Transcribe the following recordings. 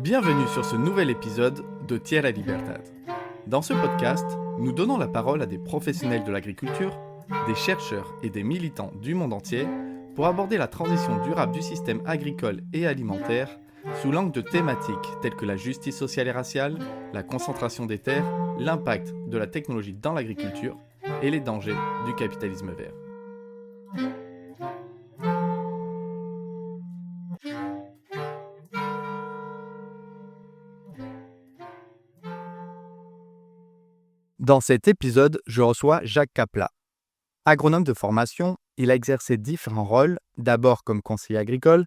Bienvenue sur ce nouvel épisode de Tierra Libertad. Dans ce podcast, nous donnons la parole à des professionnels de l'agriculture, des chercheurs et des militants du monde entier pour aborder la transition durable du système agricole et alimentaire sous l'angle de thématiques telles que la justice sociale et raciale, la concentration des terres, l'impact de la technologie dans l'agriculture et les dangers du capitalisme vert. Dans cet épisode, je reçois Jacques Kapla. Agronome de formation, il a exercé différents rôles, d'abord comme conseiller agricole,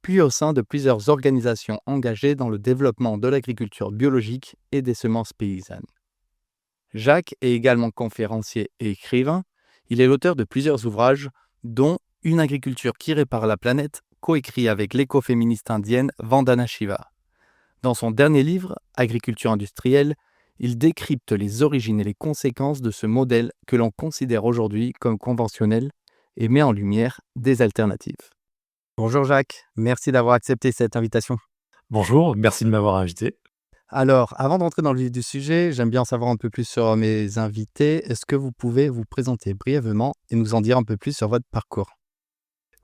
puis au sein de plusieurs organisations engagées dans le développement de l'agriculture biologique et des semences paysannes. Jacques est également conférencier et écrivain. Il est l'auteur de plusieurs ouvrages, dont Une agriculture qui répare la planète, coécrit avec l'écoféministe indienne Vandana Shiva. Dans son dernier livre, Agriculture industrielle, il décrypte les origines et les conséquences de ce modèle que l'on considère aujourd'hui comme conventionnel et met en lumière des alternatives. Bonjour Jacques, merci d'avoir accepté cette invitation. Bonjour, merci de m'avoir invité. Alors, avant d'entrer dans le vif du sujet, j'aime bien en savoir un peu plus sur mes invités. Est-ce que vous pouvez vous présenter brièvement et nous en dire un peu plus sur votre parcours ?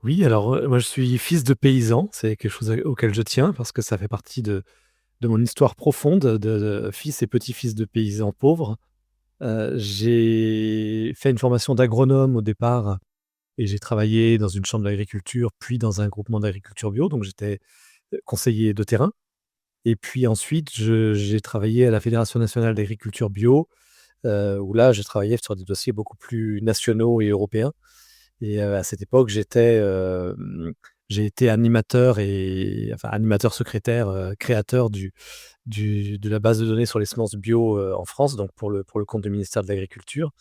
Oui, alors moi je suis fils de paysan, c'est quelque chose auquel je tiens parce que ça fait partie de mon histoire profonde de fils et petit-fils de paysans pauvres. J'ai fait une formation d'agronome au départ et j'ai travaillé dans une chambre d'agriculture, puis dans un groupement d'agriculture bio, donc j'étais conseiller de terrain. Et puis ensuite, j'ai travaillé à la Fédération nationale d'agriculture bio, où là, j'ai travaillé sur des dossiers beaucoup plus nationaux et européens. Et à cette époque, j'ai été animateur animateur secrétaire, créateur de la base de données sur les semences bio, en France, donc pour le compte du ministère de l'Agriculture,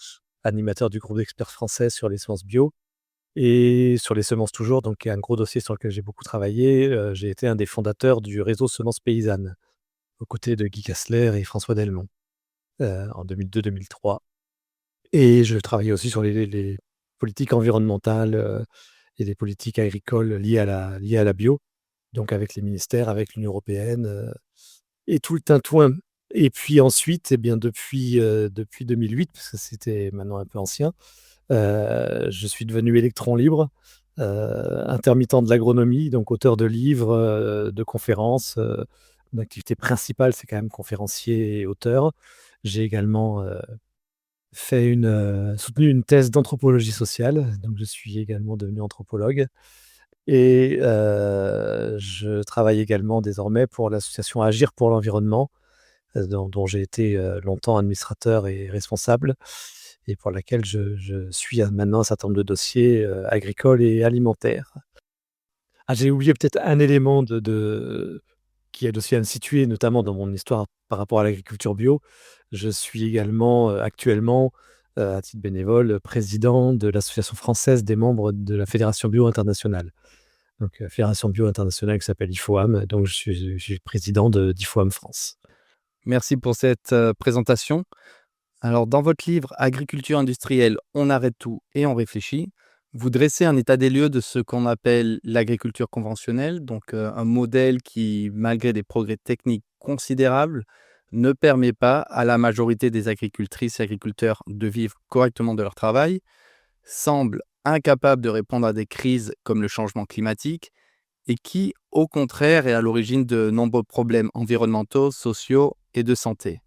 animateur du groupe d'experts français sur les semences bio et sur les semences toujours, donc qui est un gros dossier sur lequel j'ai beaucoup travaillé. J'ai été un des fondateurs du réseau Semences paysannes, aux côtés de Guy Cassler et François Delmont, en 2002-2003. Et je travaillais aussi sur les politiques environnementales, et les politiques agricoles liées à la bio, donc avec les ministères, avec l'Union européenne, et tout le tintouin. Et puis ensuite, eh bien depuis 2008, parce que c'était maintenant un peu ancien, je suis devenu électron libre, intermittent de l'agronomie, donc auteur de livres, de conférences. Mon activité principale, c'est quand même conférencier et auteur. J'ai également soutenu une thèse d'anthropologie sociale, donc je suis également devenu anthropologue. Et je travaille également désormais pour l'association Agir pour l'environnement, dont j'ai été longtemps administrateur et responsable, et pour laquelle je suis maintenant un certain nombre de dossiers agricoles et alimentaires. Ah, j'ai oublié peut-être un élément qui aide aussi à me situer, notamment dans mon histoire par rapport à l'agriculture bio. Je suis également actuellement, à titre bénévole, président de l'association française des membres de la Fédération bio internationale. Donc, Fédération bio internationale qui s'appelle IFOAM, donc je suis président d'IFOAM France. Merci pour cette présentation. Alors, dans votre livre Agriculture industrielle, on arrête tout et on réfléchit, vous dressez un état des lieux de ce qu'on appelle l'agriculture conventionnelle, donc un modèle qui, malgré des progrès techniques considérables, ne permet pas à la majorité des agricultrices et agriculteurs de vivre correctement de leur travail, semble incapable de répondre à des crises comme le changement climatique et qui, au contraire, est à l'origine de nombreux problèmes environnementaux, sociaux et de santé.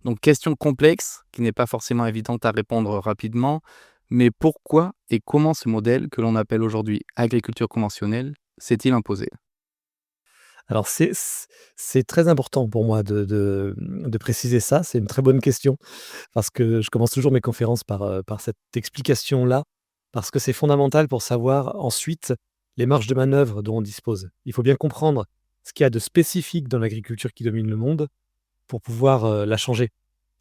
Donc, question complexe, qui n'est pas forcément évidente à répondre rapidement, mais pourquoi et comment ce modèle, que l'on appelle aujourd'hui agriculture conventionnelle, s'est-il imposé ? Alors c'est très important pour moi de préciser ça, c'est une très bonne question, parce que je commence toujours mes conférences par cette explication-là, parce que c'est fondamental pour savoir ensuite les marges de manœuvre dont on dispose. Il faut bien comprendre ce qu'il y a de spécifique dans l'agriculture qui domine le monde pour pouvoir, la changer.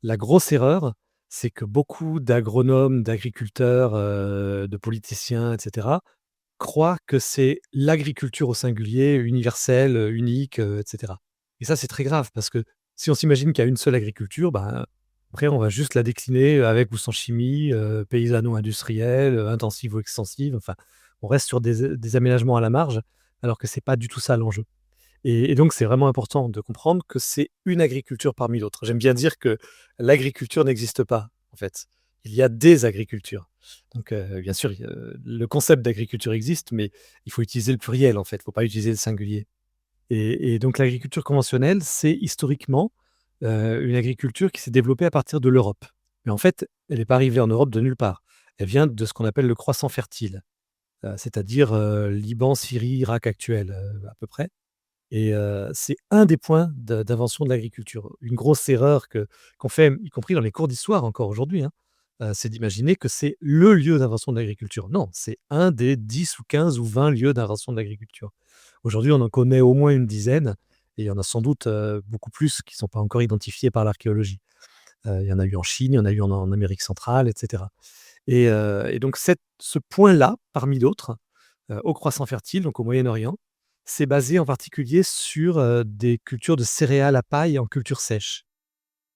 La grosse erreur, c'est que beaucoup d'agronomes, d'agriculteurs, de politiciens et cetera, croient que c'est l'agriculture au singulier, universelle, unique, et cetera. Et ça, c'est très grave parce que si on s'imagine qu'il y a une seule agriculture, ben, après on va juste la décliner avec ou sans chimie, paysano-industrielle, intensive ou extensive, enfin, on reste sur des aménagements à la marge, alors que c'est pas du tout ça l'enjeu. Et donc c'est vraiment important de comprendre que c'est une agriculture parmi d'autres. J'aime bien dire que l'agriculture n'existe pas, en fait. Il y a des agricultures. Donc bien sûr, le concept d'agriculture existe, mais il faut utiliser le pluriel, en fait, il ne faut pas utiliser le singulier. Et donc l'agriculture conventionnelle, c'est historiquement, une agriculture qui s'est développée à partir de l'Europe. Mais en fait, elle n'est pas arrivée en Europe de nulle part. Elle vient de ce qu'on appelle le croissant fertile, c'est-à-dire, Liban, Syrie, Irak actuel, à peu près. Et c'est un des points d'invention de l'agriculture. Une grosse erreur qu'on fait, y compris dans les cours d'histoire encore aujourd'hui, hein, c'est d'imaginer que c'est le lieu d'invention de l'agriculture. Non, c'est un des 10 ou 15 ou 20 lieux d'invention de l'agriculture. Aujourd'hui, on en connaît au moins une dizaine et il y en a sans doute, beaucoup plus qui ne sont pas encore identifiés par l'archéologie. Il y en a eu en Chine, il y en a eu en Amérique centrale et cetera. Et donc ce point-là, parmi d'autres, au croissant fertile, donc au Moyen-Orient, c'est basé en particulier sur, des cultures de céréales à paille en culture sèche.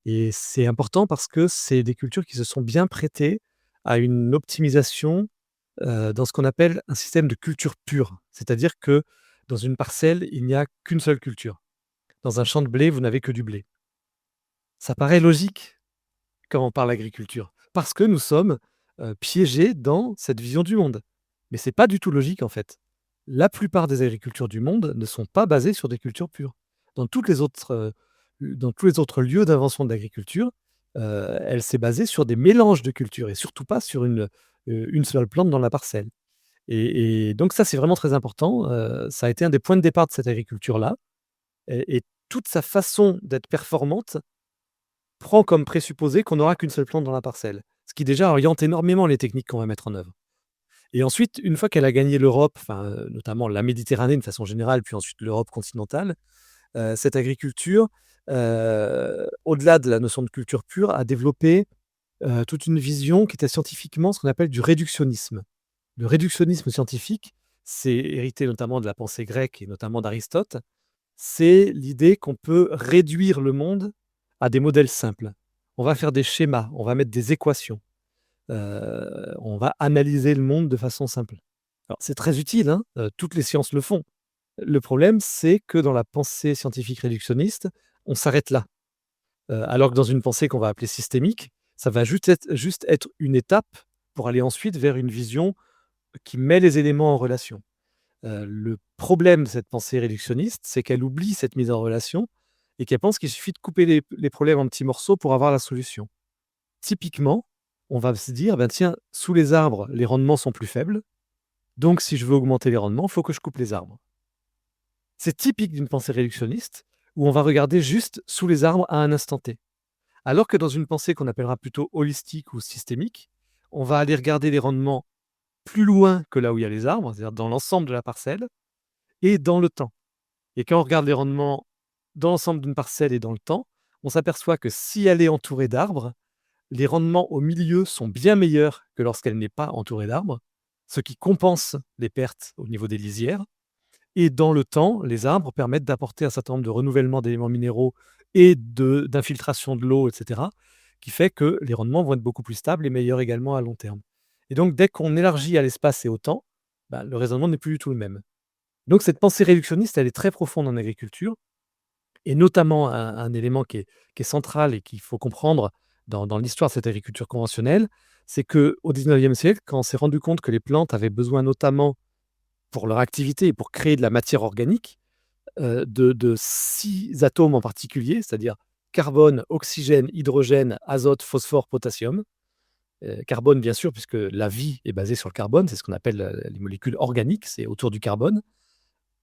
Et c'est important parce que c'est des cultures qui se sont bien prêtées à une optimisation, dans ce qu'on appelle un système de culture pure. C'est-à-dire que dans une parcelle, il n'y a qu'une seule culture. Dans un champ de blé, vous n'avez que du blé. Ça paraît logique quand on parle agriculture, parce que nous sommes, piégés dans cette vision du monde. Mais c'est pas du tout logique, en fait. La plupart des agricultures du monde ne sont pas basées sur des cultures pures. Dans toutes les autres, dans tous les autres lieux d'invention de l'agriculture, elle s'est basée sur des mélanges de cultures et surtout pas sur une seule plante dans la parcelle. Et donc ça, c'est vraiment très important, ça a été un des points de départ de cette agriculture-là et toute sa façon d'être performante prend comme présupposé qu'on n'aura qu'une seule plante dans la parcelle. Ce qui déjà oriente énormément les techniques qu'on va mettre en œuvre. Et ensuite, une fois qu'elle a gagné l'Europe, enfin, notamment la Méditerranée de façon générale, puis ensuite l'Europe continentale, cette agriculture, au-delà de la notion de culture pure, a développé, toute une vision qui était scientifiquement ce qu'on appelle du réductionnisme. Le réductionnisme scientifique, c'est hérité notamment de la pensée grecque et notamment d'Aristote. C'est l'idée qu'on peut réduire le monde à des modèles simples. On va faire des schémas, on va mettre des équations, on va analyser le monde de façon simple. Alors c'est très utile, hein, toutes les sciences le font. Le problème, c'est que dans la pensée scientifique réductionniste, on s'arrête là. Alors que dans une pensée qu'on va appeler systémique, ça va juste être une étape pour aller ensuite vers une vision qui met les éléments en relation. Le problème de cette pensée réductionniste, c'est qu'elle oublie cette mise en relation et qu'elle pense qu'il suffit de couper les problèmes en petits morceaux pour avoir la solution. Typiquement, on va se dire: «Ben tiens, sous les arbres, les rendements sont plus faibles, donc si je veux augmenter les rendements, il faut que je coupe les arbres». C'est typique d'une pensée réductionniste où on va regarder juste sous les arbres à un instant T. Alors que dans une pensée qu'on appellera plutôt holistique ou systémique, on va aller regarder les rendements plus loin que là où il y a les arbres, c'est-à-dire dans l'ensemble de la parcelle et dans le temps. Et quand on regarde les rendements dans l'ensemble d'une parcelle et dans le temps, on s'aperçoit que si elle est entourée d'arbres, les rendements au milieu sont bien meilleurs que lorsqu'elle n'est pas entourée d'arbres, ce qui compense les pertes au niveau des lisières. Et dans le temps, les arbres permettent d'apporter un certain nombre de renouvellements d'éléments minéraux et d'infiltration de l'eau, etc., qui fait que les rendements vont être beaucoup plus stables et meilleurs également à long terme. Et donc, dès qu'on élargit à l'espace et au temps, bah, le raisonnement n'est plus du tout le même. Donc, cette pensée réductionniste, elle est très profonde en agriculture et notamment un élément qui est central et qu'il faut comprendre dans l'histoire de cette agriculture conventionnelle, c'est qu'au 19e siècle, quand on s'est rendu compte que les plantes avaient besoin notamment pour leur activité et pour créer de la matière organique, de 6 atomes en particulier, c'est-à-dire carbone, oxygène, hydrogène, azote, phosphore, potassium. Carbone bien sûr puisque la vie est basée sur le carbone, c'est ce qu'on appelle, les molécules organiques, c'est autour du carbone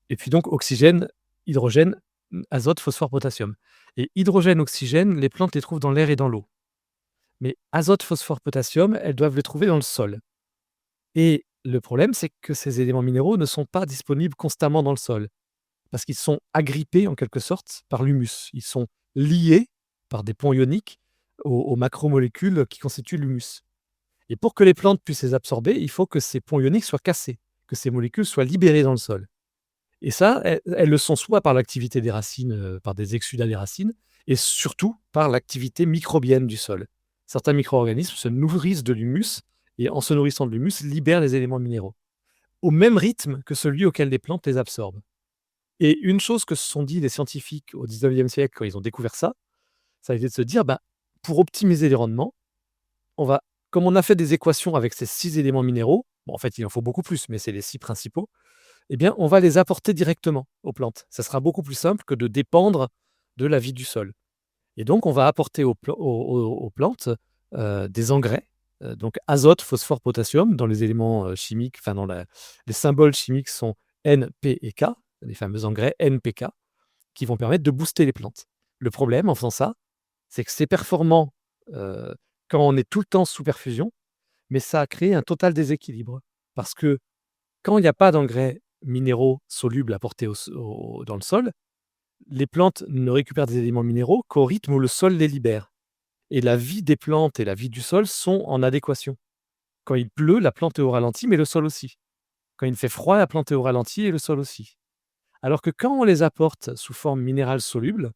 et puis donc oxygène, hydrogène, azote, phosphore, potassium et hydrogène, oxygène, les plantes les trouvent dans l'air et dans l'eau. Mais azote, phosphore, potassium, elles doivent les trouver dans le sol. Et le problème, c'est que ces éléments minéraux ne sont pas disponibles constamment dans le sol, parce qu'ils sont agrippés en quelque sorte par l'humus. Ils sont liés par des ponts ioniques aux macromolécules qui constituent l'humus. Et pour que les plantes puissent les absorber, il faut que ces ponts ioniques soient cassés, que ces molécules soient libérées dans le sol. Et ça, elles le sont soit par l'activité des racines, par des exsudats des racines, et surtout par l'activité microbienne du sol. Certains micro-organismes se nourrissent de l'humus et en se nourrissant de l'humus, libèrent les éléments minéraux, au même rythme que celui auquel les plantes les absorbent. Et une chose que se sont dit les scientifiques au 19e siècle quand ils ont découvert ça, ça a été de se dire: «Bah, pour optimiser les rendements, on va comme on a fait des équations avec ces 6 éléments minéraux», bon, en fait, il en faut beaucoup plus, mais c'est les 6 principaux, eh bien, on va les apporter directement aux plantes. Ça sera beaucoup plus simple que de dépendre de la vie du sol. Et donc on va apporter aux plantes, des engrais, donc azote, phosphore, potassium dans les éléments, chimiques, enfin dans la les symboles chimiques sont N, P et K, les fameux engrais NPK, qui vont permettre de booster les plantes. Le problème en faisant ça, c'est que c'est performant, heu, quand on est tout le temps sous perfusion, mais ça a créé un total déséquilibre. Parce que quand il y a pas d'engrais minéraux solubles apportés dans le sol, les plantes ne récupèrent des éléments minéraux qu'au rythme où le sol les libère. Et la vie des plantes et la vie du sol sont en adéquation. Quand il pleut, la plante est au ralenti, mais le sol aussi. Quand il fait froid, la plante est au ralenti et le sol aussi. Alors que quand on les apporte sous forme minérale soluble,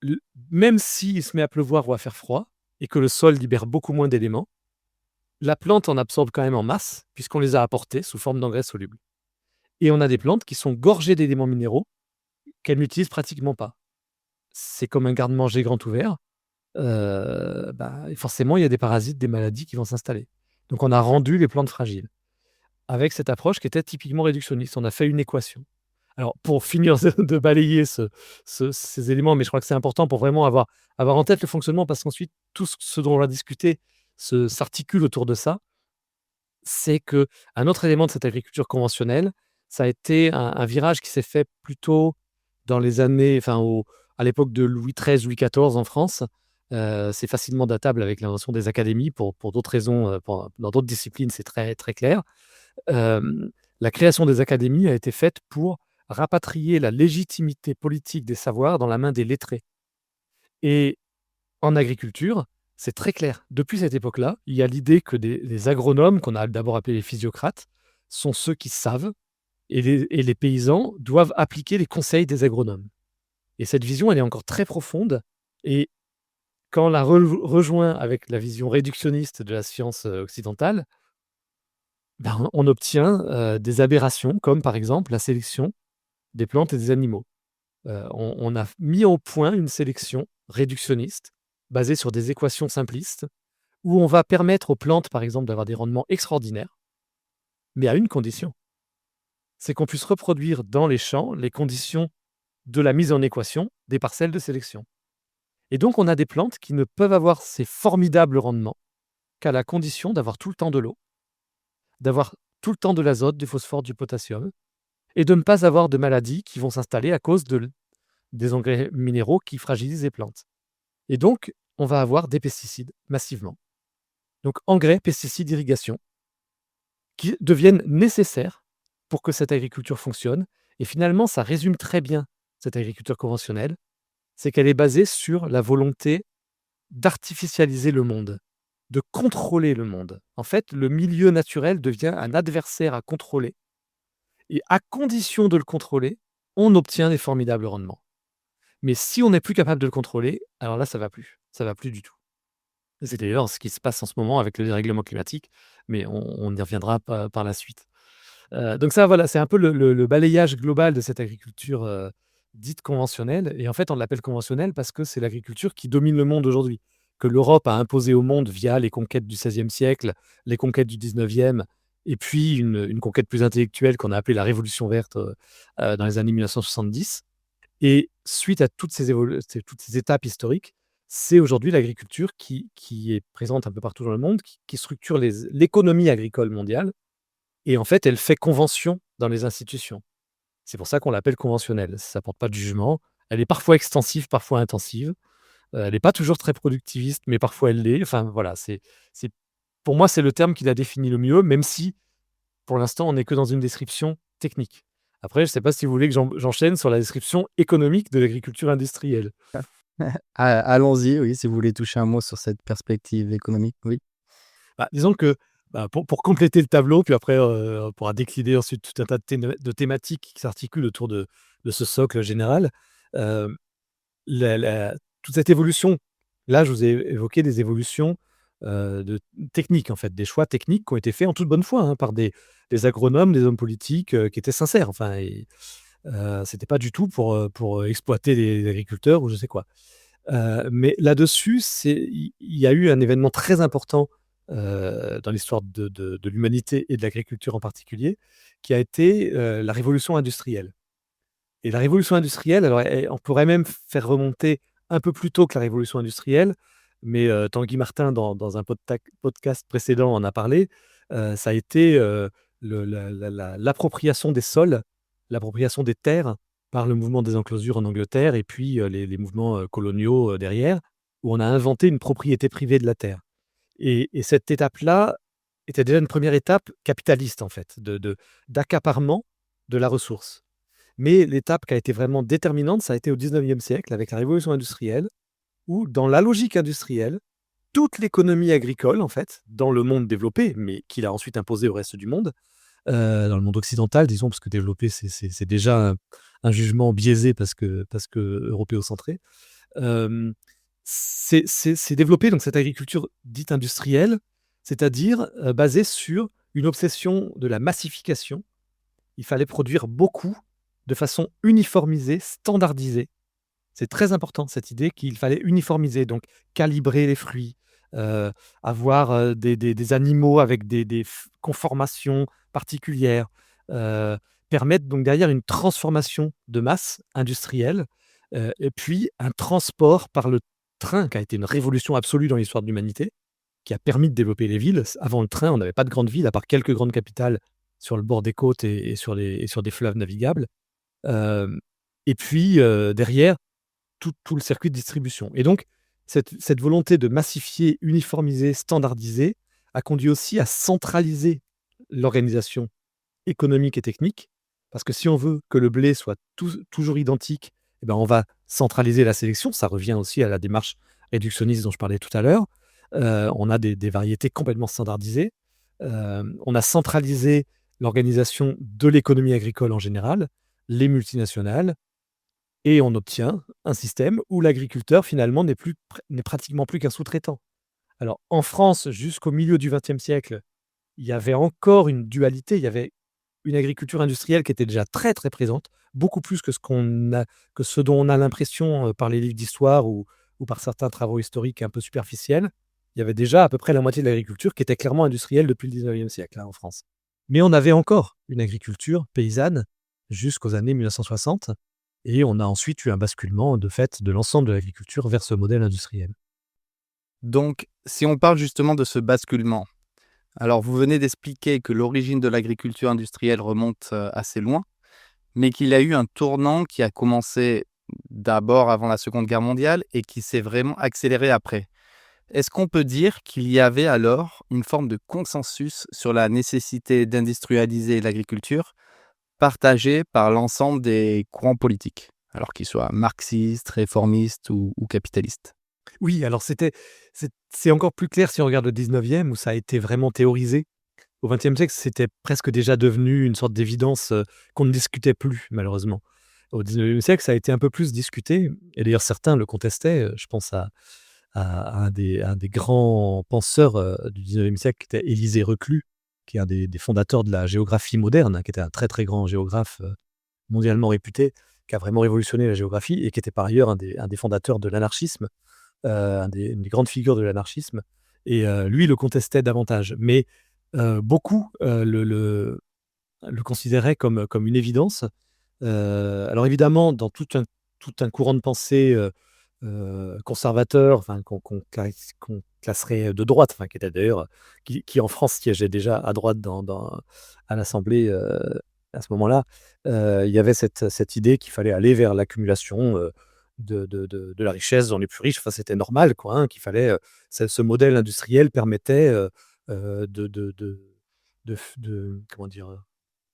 l même s'il se met à pleuvoir ou à faire froid et que le sol libère beaucoup moins d'éléments, la plante en absorbe quand même en masse puisqu'on les a apportés sous forme d'engrais solubles. Et on a des plantes qui sont gorgées d'éléments minéraux qu'elles n'utilisent pratiquement pas. C'est comme un garde-manger grand ouvert. Bah, forcément, il y a des parasites, des maladies qui vont s'installer. Donc on a rendu les plantes fragiles. Avec cette approche qui était typiquement réductionniste, on a fait une équation. Alors pour finir de balayer ces éléments, mais je crois que c'est important pour vraiment avoir en tête le fonctionnement parce qu'ensuite tout ce dont on va discuter s'articule autour de ça. C'est qu'un autre élément de cette agriculture conventionnelle, ça a été un virage qui s'est fait plutôt dans les années enfin à l'époque de Louis XIII, Louis XIV en France. C'est facilement datable avec l'invention des académies pour d'autres raisons, dans d'autres disciplines, c'est très, très clair. La création des académies a été faite pour rapatrier la légitimité politique des savoirs dans la main des lettrés. Et en agriculture, c'est très clair. Depuis cette époque-là, il y a l'idée que les agronomes, qu'on a d'abord appelés les physiocrates, sont ceux qui savent et les paysans doivent appliquer les conseils des agronomes. Et cette vision, elle est encore très profonde et quand on la rejoint avec la vision réductionniste de la science, occidentale, ben, on obtient, des aberrations comme par exemple la sélection des plantes et des animaux. On a mis au point une sélection réductionniste basée sur des équations simplistes où on va permettre aux plantes, par exemple, d'avoir des rendements extraordinaires, mais à une condition, c'est qu'on puisse reproduire dans les champs les conditions de la mise en équation des parcelles de sélection. Et donc on a des plantes qui ne peuvent avoir ces formidables rendements qu'à la condition d'avoir tout le temps de l'eau, d'avoir tout le temps de l'azote, du phosphore, du potassium et de ne pas avoir de maladies qui vont s'installer à cause des engrais minéraux qui fragilisent les plantes. Et donc, on va avoir des pesticides massivement. Donc engrais, pesticides, irrigation, qui deviennent nécessaires pour que cette agriculture fonctionne. Et finalement, ça résume très bien cette agriculture conventionnelle, c'est qu'elle est basée sur la volonté d'artificialiser le monde, de contrôler le monde. En fait, le milieu naturel devient un adversaire à contrôler et à condition de le contrôler, on obtient des formidables rendements. Mais si on n'est plus capable de le contrôler, alors là, ça va plus. Ça va plus du tout. C'est d'ailleurs ce qui se passe en ce moment avec le dérèglement climatique, mais on y reviendra par la suite. Donc ça, voilà, c'est un peu le balayage global de cette agriculture, dite conventionnelle et en fait, on l'appelle conventionnelle parce que c'est l'agriculture qui domine le monde aujourd'hui, que l'Europe a imposée au monde via les conquêtes du XVIe siècle, les conquêtes du XIXe et puis une conquête plus intellectuelle qu'on a appelée la révolution verte, dans les années 1970 et suite à toutes ces étapes historiques, c'est aujourd'hui l'agriculture qui est présente un peu partout dans le monde, qui structure l'économie agricole mondiale et en fait, elle fait convention dans les institutions. C'est pour ça qu'on l'appelle conventionnelle. Ça porte pas de jugement. Elle est parfois extensive, parfois intensive. Elle n'est pas toujours très productiviste, mais parfois elle l'est. Enfin voilà, c'est pour moi, c'est le terme qui la définit le mieux, même si pour l'instant, on n'est que dans une description technique. Après, je ne sais pas si vous voulez que j'enchaîne sur la description économique de l'agriculture industrielle. Allons-y, oui, si vous voulez toucher un mot sur cette perspective économique, oui. Bah, disons que, bah, pour compléter le tableau, puis après, on pourra décliner ensuite tout un tas de thématiques qui s'articulent autour de ce socle général. Hem, la toute cette évolution, là, je vous ai évoqué des évolutions, de techniques, en fait, des choix techniques qui ont été faits en toute bonne foi, hein, par des agronomes, des hommes politiques, qui étaient sincères, enfin C'était pas du tout pour exploiter les agriculteurs ou je sais quoi. Mais là-dessus, il y a eu un événement très important, dans l'histoire de l'humanité et de l'agriculture en particulier, qui a été, la révolution industrielle. Et la révolution industrielle, alors on pourrait même faire remonter un peu plus tôt que la révolution industrielle, mais Tanguy Martin dans un podcast précédent en a parlé. Ça a été, l'appropriation des sols, l'appropriation des terres par le mouvement des enclosures en Angleterre et puis, les mouvements, coloniaux, derrière, où on a inventé une propriété privée de la terre. Et cette étape-là était déjà une première étape capitaliste en fait, d'accaparement de la ressource. Mais l'étape qui a été vraiment déterminante, ça a été au 19e siècle avec la révolution industrielle, où dans la logique industrielle, toute l'économie agricole, en fait, dans le monde développé, mais qu'il a ensuite imposé au reste du monde, dans le monde occidental, disons, parce que développé, c'est déjà un jugement biaisé parce que européocentré. Euh, c'est développé, donc cette agriculture dite industrielle, c'est-à-dire basée sur une obsession de la massification. Il fallait produire beaucoup, de façon uniformisée, standardisée. C'est très important cette idée qu'il fallait uniformiser, donc calibrer les fruits, heu, avoir, des animaux avec des conformations particulières, heu, permettre donc derrière une transformation de masse industrielle, et puis un transport par le train qui a été une révolution absolue dans l'histoire de l'humanité, qui a permis de développer les villes. Avant le train, on n'avait pas de grandes villes, à part quelques grandes capitales sur le bord des côtes et sur des fleuves navigables. Hem et puis, derrière, tout le circuit de distribution. Et donc cette volonté de massifier, uniformiser, standardiser, a conduit aussi à centraliser l'organisation économique et technique. Parce que si on veut que le blé soit toujours identique, eh ben, on va centraliser la sélection. Ça revient aussi à la démarche réductionniste dont je parlais tout à l'heure. On a des variétés complètement standardisées. On a centralisé l'organisation de l'économie agricole en général, les multinationales, et on obtient un système où l'agriculteur finalement n'est pratiquement plus qu'un sous-traitant. Alors en France, jusqu'au milieu du XXe siècle, il y avait encore une dualité, il y avait une agriculture industrielle qui était déjà très, très présente, beaucoup plus que ce dont on a l'impression, par les livres d'histoire ou par certains travaux historiques un peu superficiels. Il y avait déjà à peu près la moitié de l'agriculture qui était clairement industrielle depuis le 19e siècle, hein, en France. Mais on avait encore une agriculture paysanne jusqu'aux années 1960 et on a ensuite eu un basculement de fait de l'ensemble de l'agriculture vers ce modèle industriel. Donc, si on parle justement de ce basculement, alors vous venez d'expliquer que l'origine de l'agriculture industrielle remonte assez loin, mais qu'il y a eu un tournant qui a commencé d'abord avant la Seconde Guerre mondiale et qui s'est vraiment accéléré après. Est-ce qu'on peut dire qu'il y avait alors une forme de consensus sur la nécessité d'industrialiser l'agriculture, partagée par l'ensemble des courants politiques, alors qu'ils soient marxistes, réformistes ou capitalistes? Oui, alors c'est encore plus clair si on regarde le 19e où ça a été vraiment théorisé. Au 20e siècle, c'était presque déjà devenu une sorte d'évidence, qu'on ne discutait plus malheureusement. Au 19e siècle, ça a été un peu plus discuté et d'ailleurs certains le contestaient, je pense à un des grands penseurs, du 19e siècle qui était Élisée Reclus, qui est un des fondateurs de la géographie moderne, hein, qui était un très, très grand géographe, mondialement réputé, qui a vraiment révolutionné la géographie et qui était par ailleurs un des fondateurs de l'anarchisme, une des grandes figures de l'anarchisme. Et lui le contestait davantage. Mais beaucoup, le considéraient comme une évidence. Alors évidemment, dans tout un courant de pensée, conservateur, enfin qu'on classerait de droite, enfin qui était d'ailleurs qui en France siégeait déjà à droite à l'Assemblée, à ce moment-là. Il y avait cette idée qu'il fallait aller vers l'accumulation, de la richesse dans les plus riches. Enfin, c'était normal quoi, hein, qu'il fallait, ce modèle industriel permettait, de comment dire?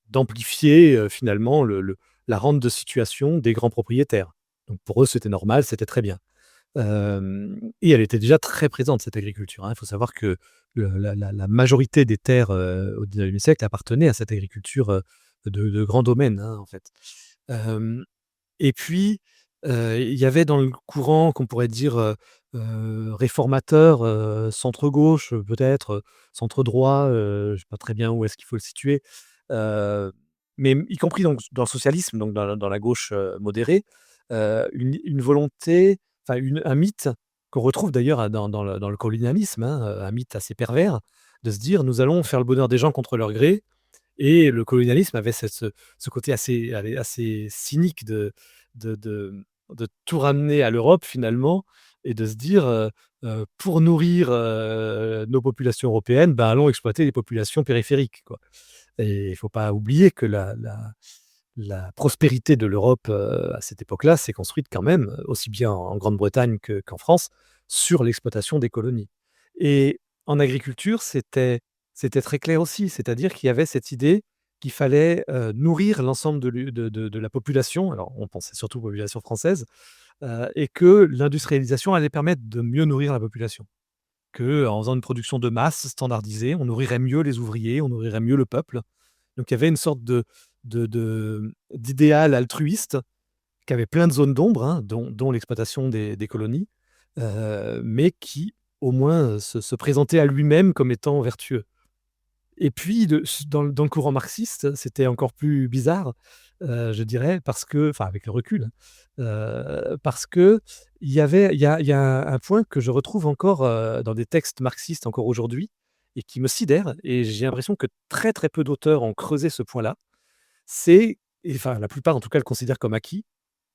D'amplifier, finalement la rente de situation des grands propriétaires. Donc pour eux, c'était normal, c'était très bien. Et elle était déjà très présente cette agriculture, hein. Il faut savoir que la majorité des terres, au 19e siècle appartenaient à cette agriculture, de grands domaines, hein, en fait. Hem Et puis, il y avait dans le courant qu'on pourrait dire, réformateur, centre-gauche, peut-être, centre droit, je ne sais pas très bien où est-ce qu'il faut le situer. mais y compris donc dans le socialisme, donc dans la gauche, modérée, une volonté, enfin un mythe qu'on retrouve d'ailleurs dans le colonialisme, hein, un mythe assez pervers, de se dire: «Nous allons faire le bonheur des gens contre leur gré». Et le colonialisme avait ce côté assez cynique de de de tout ramener à l'Europe finalement et de se dire, «Pour nourrir, nos populations européennes, ben, allons exploiter les populations périphériques, quoi». Et il faut pas oublier que la prospérité de l'Europe, à cette époque-là, s'est construite quand même, aussi bien en Grande-Bretagne qu'en France, sur l'exploitation des colonies. Et en agriculture, c'était très clair aussi, c'est-à-dire qu'il y avait cette idée qu'il fallait, nourrir l'ensemble de la population, alors on pensait surtout aux populations françaises, et que l'industrialisation allait permettre de mieux nourrir la population. Qu'en faisant une production de masse standardisée, on nourrirait mieux les ouvriers, on nourrirait mieux le peuple. Donc il y avait une sorte d'idéal altruiste qui avait plein de zones d'ombre, hein, dont l'exploitation des colonies, mais qui au moins, se présentait à lui-même comme étant vertueux. Et puis dans le courant marxiste, c'était encore plus bizarre, je dirais, parce que enfin avec le recul, parce qu'il y a un point que je retrouve encore, dans des textes marxistes encore aujourd'hui et qui me sidère, et j'ai l'impression que très, très peu d'auteurs ont creusé ce point-là. C'est et enfin la plupart en tout cas le considèrent comme acquis,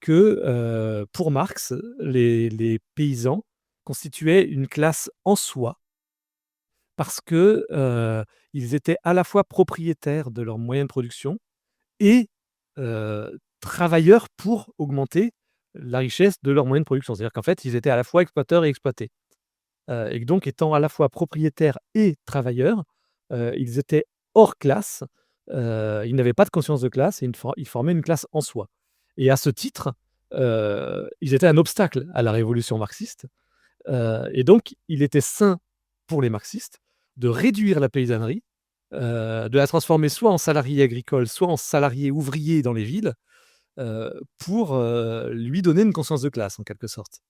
que, pour Marx, les paysans constituaient une classe en soi parce que, ils étaient à la fois propriétaires de leurs moyens de production et travailleurs pour augmenter la richesse de leurs moyens de production. C'est-à-dire qu'en fait, ils étaient à la fois exploiteurs et exploités. Et que donc étant à la fois propriétaires et travailleurs, ils étaient hors classe, ils n'avaient pas de conscience de classe et ils formaient une classe en soi. Et à ce titre, ils étaient un obstacle à la révolution marxiste, et donc il était sain pour les marxistes de réduire la paysannerie, de la transformer soit en salariés agricoles, soit en salariés ouvriers dans les villes, pour, lui donner une conscience de classe en quelque sorte.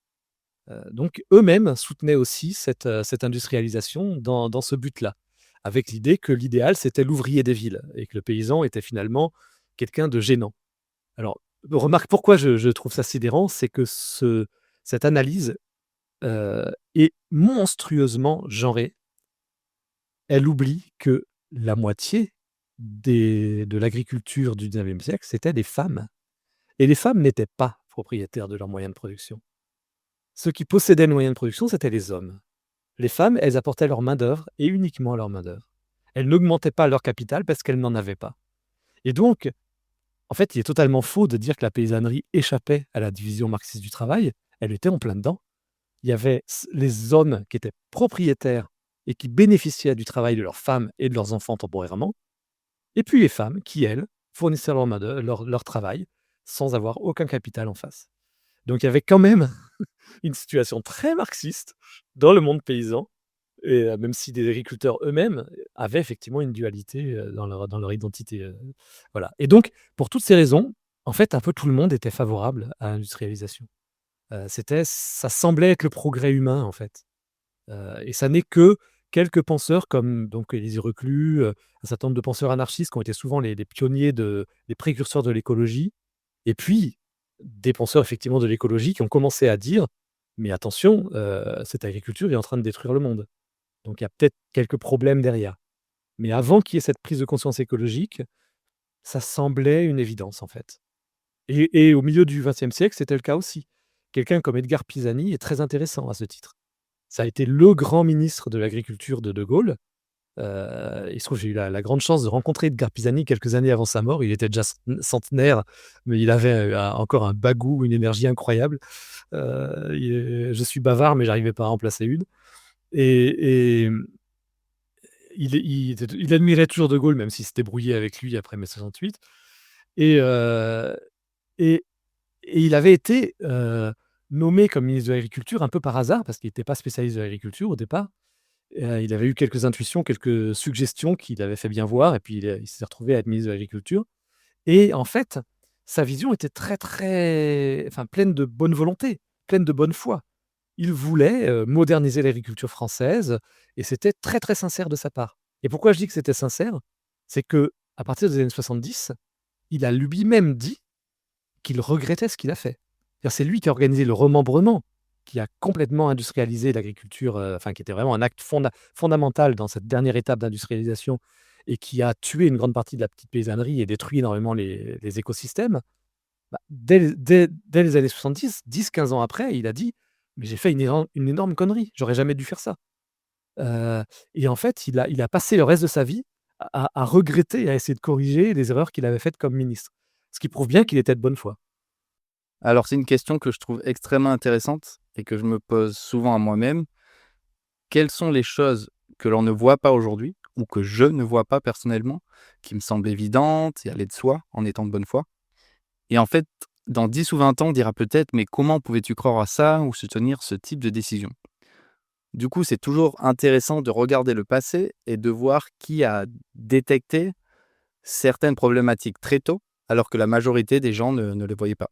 Donc eux-mêmes soutenaient aussi cette industrialisation dans ce but-là, avec l'idée que l'idéal c'était l'ouvrier des villes et que le paysan était finalement quelqu'un de gênant. Alors remarque pourquoi je trouve ça sidérant, c'est que cette analyse, est monstrueusement genrée. Elle oublie que la moitié de l'agriculture du 19e siècle, c'était des femmes, et les femmes n'étaient pas propriétaires de leurs moyens de production. Ceux qui possédaient les moyens de production, c'étaient les hommes. Les femmes, elles apportaient leur main-d'œuvre et uniquement leur main-d'œuvre. Elles n'augmentaient pas leur capital parce qu'elles n'en avaient pas. Et donc, en fait, il est totalement faux de dire que la paysannerie échappait à la division marxiste du travail. Elle était en plein dedans. Il y avait les hommes qui étaient propriétaires et qui bénéficiaient du travail de leurs femmes et de leurs enfants temporairement, et puis les femmes qui, elles, fournissaient leur main-d'œuvre, leur travail, sans avoir aucun capital en face. Donc il y avait quand même une situation très marxiste dans le monde paysan, et même si des agriculteurs eux-mêmes avaient effectivement une dualité, dans leur identité, voilà. Et donc pour toutes ces raisons, en fait, un peu tout le monde était favorable à l'industrialisation. Ça semblait être le progrès humain, en fait. Et ça n'est que quelques penseurs comme donc Élisée Reclus, un certain nombre de penseurs anarchistes qui ont été souvent les pionniers les précurseurs de l'écologie, et puis des penseurs effectivement de l'écologie qui ont commencé à dire: «Mais attention, cette agriculture est en train de détruire le monde». Donc il y a peut-être quelques problèmes derrière. Mais avant qu'il y ait cette prise de conscience écologique, ça semblait une évidence, en fait. Et au milieu du XXe siècle, c'était le cas aussi. Quelqu'un comme Edgar Pisani est très intéressant à ce titre. Ça a été le grand ministre de l'agriculture de Gaulle. Il se trouve, j'ai eu la grande chance de rencontrer Edgar Pisani quelques années avant sa mort. Il était déjà centenaire, mais il avait, encore un bagou, une énergie incroyable. Je suis bavard, mais j'arrivais pas à en placer une. Et il admirait toujours De Gaulle, même s'il s'était brouillé avec lui après mai 68. Et et et il avait été, nommé comme ministre de l'Agriculture un peu par hasard, parce qu'il était pas spécialiste de l'agriculture au départ. Il avait eu quelques intuitions, quelques suggestions qu'il avait fait bien voir, et puis il s'est retrouvé à être ministre de l'Agriculture. Et en fait, sa vision était très, très enfin pleine de bonne volonté, pleine de bonne foi. Il voulait, moderniser l'agriculture française, et c'était très, très sincère de sa part. Et pourquoi je dis que c'était sincère? C'est que à partir des années 70, il a lui-même dit qu'il regrettait ce qu'il a fait. C'est-à-dire, c'est lui qui a organisé le remembrement, qui a complètement industrialisé l'agriculture, enfin qui était vraiment un acte fondamental dans cette dernière étape d'industrialisation et qui a tué une grande partie de la petite paysannerie et détruit énormément les écosystèmes. Bah, dès les années 70, 10-15 ans après, il a dit: «Mais j'ai fait une énorme connerie, j'aurais jamais dû faire ça». Heu et en fait, il a passé le reste de sa vie à regretter et à essayer de corriger les erreurs qu'il avait faites comme ministre. Ce qui prouve bien qu'il était de bonne foi. Alors c'est une question que je trouve extrêmement intéressante et que je me pose souvent à moi-même. Quelles sont les choses que l'on ne voit pas aujourd'hui ou que je ne vois pas personnellement, qui me semblent évidentes et allaient de soi en étant de bonne foi? Et en fait, dans 10 ou 20 ans, on dira peut-être: «Mais comment pouvais-tu croire à ça ou soutenir ce type de décision?» Du coup, c'est toujours intéressant de regarder le passé et de voir qui a détecté certaines problématiques très tôt, alors que la majorité des gens ne les voyaient pas.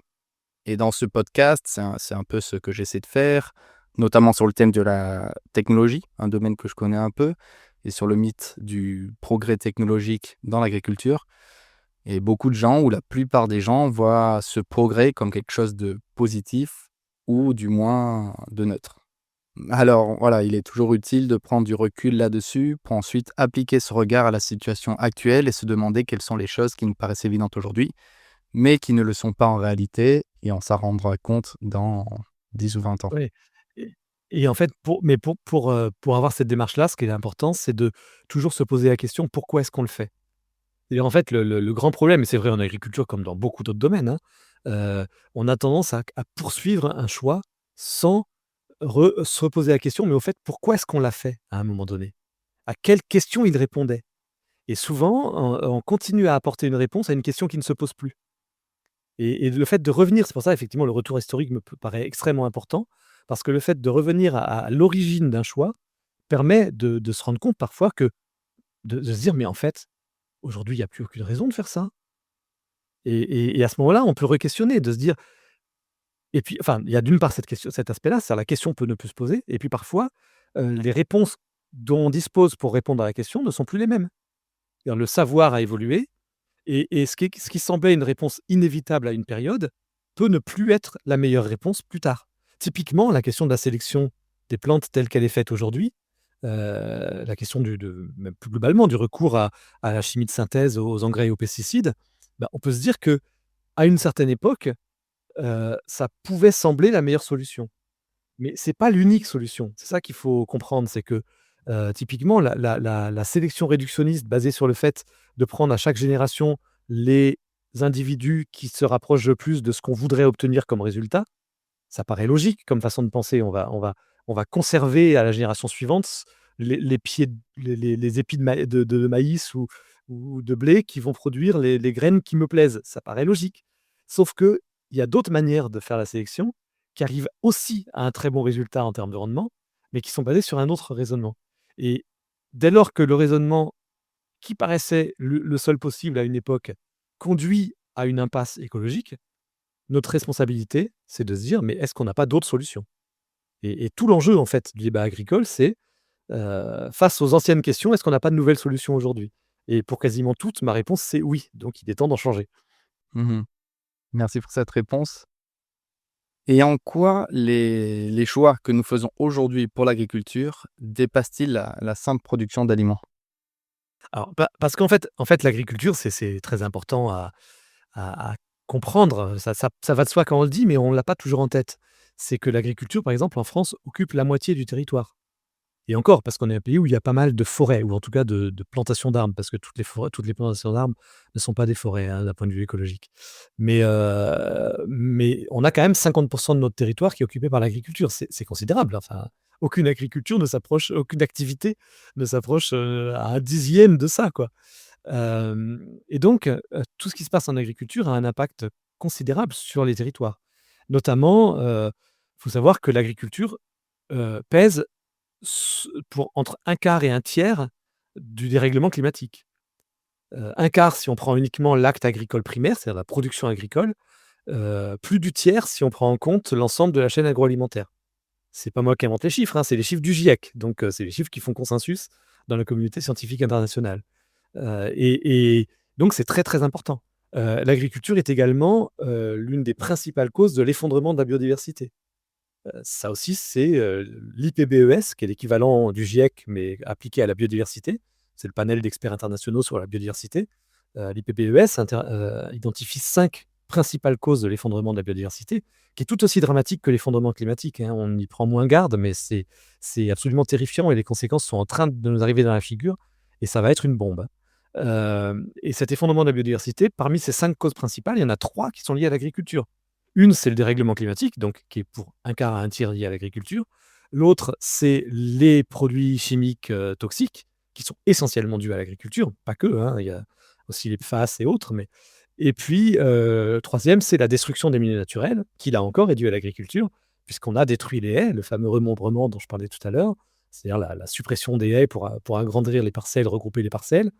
Et dans ce podcast, c'est un peu ce que j'essaie de faire, notamment sur le thème de la technologie, un domaine que je connais un peu, et sur le mythe du progrès technologique dans l'agriculture. Et beaucoup de gens, ou la plupart des gens, voient ce progrès comme quelque chose de positif, ou du moins de neutre. Alors voilà, il est toujours utile de prendre du recul là-dessus pour ensuite appliquer ce regard à la situation actuelle et se demander quelles sont les choses qui nous paraissent évidentes aujourd'hui, mais qui ne le sont pas en réalité, et on s'en rendra compte dans 10 ou 20 ans. Ouais et et en fait, pour avoir cette démarche-là, ce qui est important, c'est de toujours se poser la question: «Pourquoi est-ce qu'on le fait?» C'est-à-dire, en fait, le grand problème, et c'est vrai en agriculture comme dans beaucoup d'autres domaines, hein, on a tendance à poursuivre un choix sans se reposer la question: «Mais au fait, pourquoi est-ce qu'on l'a fait à un moment donné? À quelle question il répondait?» Et souvent, on continue à apporter une réponse à une question qui ne se pose plus. Et le fait de revenir, c'est pour ça effectivement le retour historique paraît extrêmement important, parce que le fait de revenir à l'origine d'un choix permet de se rendre compte parfois que de se dire: «Mais en fait, aujourd'hui, il y a plus aucune raison de faire ça». Et à ce moment-là, on peut re-questionner, de se dire, et puis enfin, il y a d'une part cet aspect-là, c'est-à-dire la question peut ne plus se poser, et puis parfois, les réponses dont on dispose pour répondre à la question ne sont plus les mêmes. C'est-à-dire le savoir a évolué. Et ce qui semblait une réponse inévitable à une période, peut ne plus être la meilleure réponse plus tard. Typiquement, la question de la sélection des plantes telle qu'elle est faite aujourd'hui, la question même plus globalement du recours à la chimie de synthèse, aux engrais et aux pesticides, bah, on peut se dire que à une certaine époque, ça pouvait sembler la meilleure solution. Mais c'est pas l'unique solution. C'est ça qu'il faut comprendre, c'est que, typiquement la sélection réductionniste basée sur le fait de prendre à chaque génération les individus qui se rapprochent le plus de ce qu'on voudrait obtenir comme résultat, ça paraît logique comme façon de penser. On va conserver à la génération suivante les pieds les épis de maïs ou de blé qui vont produire les graines qui me plaisent. Ça paraît logique. Sauf qu'il y a d'autres manières de faire la sélection qui arrivent aussi à un très bon résultat en termes de rendement, mais qui sont basées sur un autre raisonnement. Et dès lors que le raisonnement qui paraissait le seul possible à une époque conduit à une impasse écologique, notre responsabilité, c'est de se dire: «Mais est-ce qu'on n'a pas d'autres solutions?» Et tout l'enjeu, en fait, du débat agricole, c'est, face aux anciennes questions, est-ce qu'on n'a pas de nouvelles solutions aujourd'hui? Et pour quasiment toutes, ma réponse, c'est oui, donc il est temps d'en changer. Mmh. Merci pour cette réponse. Et en quoi les choix que nous faisons aujourd'hui pour l'agriculture dépassent-ils la simple production d'aliments? Alors, parce qu'en fait, l'agriculture, c'est très important à comprendre. Ça va de soi quand on le dit, mais on ne l'a pas toujours en tête. C'est que l'agriculture, par exemple, en France, occupe la moitié du territoire. Et encore, parce qu'on est un pays où il y a pas mal de forêts, ou en tout cas de plantations d'arbres, parce que toutes les plantations d'arbres ne sont pas des forêts, hein, d'un point de vue écologique. Mais on a quand même 50 de notre territoire qui est occupé par l'agriculture. C'est considérable, enfin, aucune activité ne s'approche, à un dixième de ça, quoi. Et donc, tout ce qui se passe en agriculture a un impact considérable sur les territoires. Notamment, faut savoir que l'agriculture, pèse pour entre un quart et un tiers du dérèglement climatique. Un quart si on prend uniquement l'acte agricole primaire, c'est-à-dire la production agricole, plus du tiers si on prend en compte l'ensemble de la chaîne agroalimentaire. C'est pas moi qui invente les chiffres, hein, c'est les chiffres du GIEC, donc c'est les chiffres qui font consensus dans la communauté scientifique internationale. Et donc c'est très, très important. L'agriculture est également, l'une des principales causes de l'effondrement de la biodiversité. Ça aussi, c'est, l'IPBES, qui est l'équivalent du GIEC, mais appliqué à la biodiversité. C'est le panel d'experts internationaux sur la biodiversité. L'IPBES identifie 5 principales causes de l'effondrement de la biodiversité, qui est tout aussi dramatique que l'effondrement climatique, hein. On y prend moins garde, mais c'est absolument terrifiant et les conséquences sont en train de nous arriver dans la figure et ça va être une bombe, hein. Et cet effondrement de la biodiversité, parmi ces 5 causes principales, il y en a 3 qui sont liées à l'agriculture. Une, c'est le dérèglement climatique, donc qui est pour un quart à un tiers lié à l'agriculture. L'autre, c'est les produits chimiques, toxiques, qui sont essentiellement dus à l'agriculture, pas que, hein, il y a aussi les PFAS et autres, mais et puis, 3e, c'est la destruction des milieux naturels, qui là encore est due à l'agriculture, puisqu'on a détruit les haies, le fameux remembrement dont je parlais tout à l'heure, c'est-à-dire la suppression des haies pour agrandir les parcelles, regrouper les parcelles.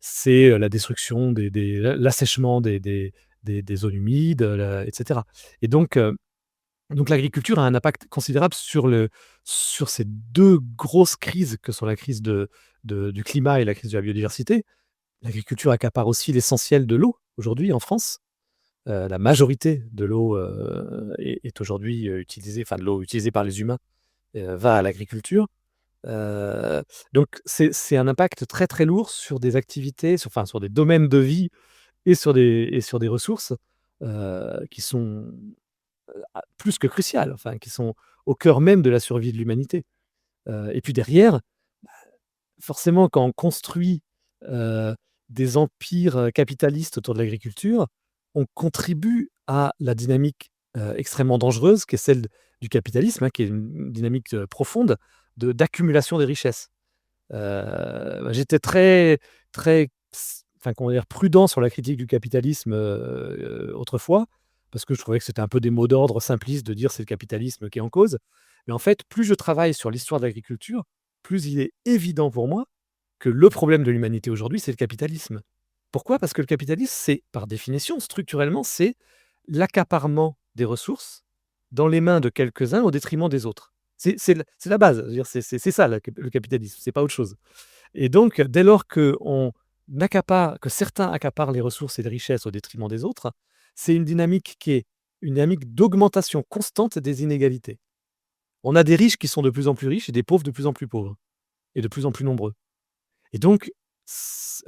C'est, la destruction l'assèchement des zones humides, et cetera. Et donc l'agriculture a un impact considérable sur ces 2 grosses crises que sont la crise du climat et la crise de la biodiversité. L'agriculture accapare aussi l'essentiel de l'eau aujourd'hui en France. La majorité de l'eau, est aujourd'hui, utilisée, enfin de l'eau utilisée par les humains, va à l'agriculture. Donc c'est un impact très, très lourd sur des activités, sur des domaines de vie et sur des ressources, qui sont, plus que cruciales, enfin qui sont au cœur même de la survie de l'humanité. Et puis derrière, forcément quand on construit, heu, des empires, capitalistes autour de l'agriculture, on contribue à la dynamique, extrêmement dangereuse qui est celle du capitalisme, hein, qui est une dynamique, profonde d'accumulation des richesses. J'étais très très enfin, comment dire? Prudent sur la critique du capitalisme, autrefois, parce que je trouvais que c'était un peu des mots d'ordre simplistes de dire: «C'est le capitalisme qui est en cause». Mais en fait, plus je travaille sur l'histoire de l'agriculture, plus il est évident pour moi que le problème de l'humanité aujourd'hui, c'est le capitalisme. Pourquoi? Parce que le capitalisme, c'est par définition, structurellement, c'est l'accaparement des ressources dans les mains de quelques-uns au détriment des autres. C'est la base, je veux dire, c'est ça le capitalisme, c'est pas autre chose. Et donc, dès lors que certains accaparent les ressources et les richesses au détriment des autres, c'est une dynamique qui est une dynamique d'augmentation constante des inégalités. On a des riches qui sont de plus en plus riches et des pauvres de plus en plus pauvres et de plus en plus nombreux. Et donc,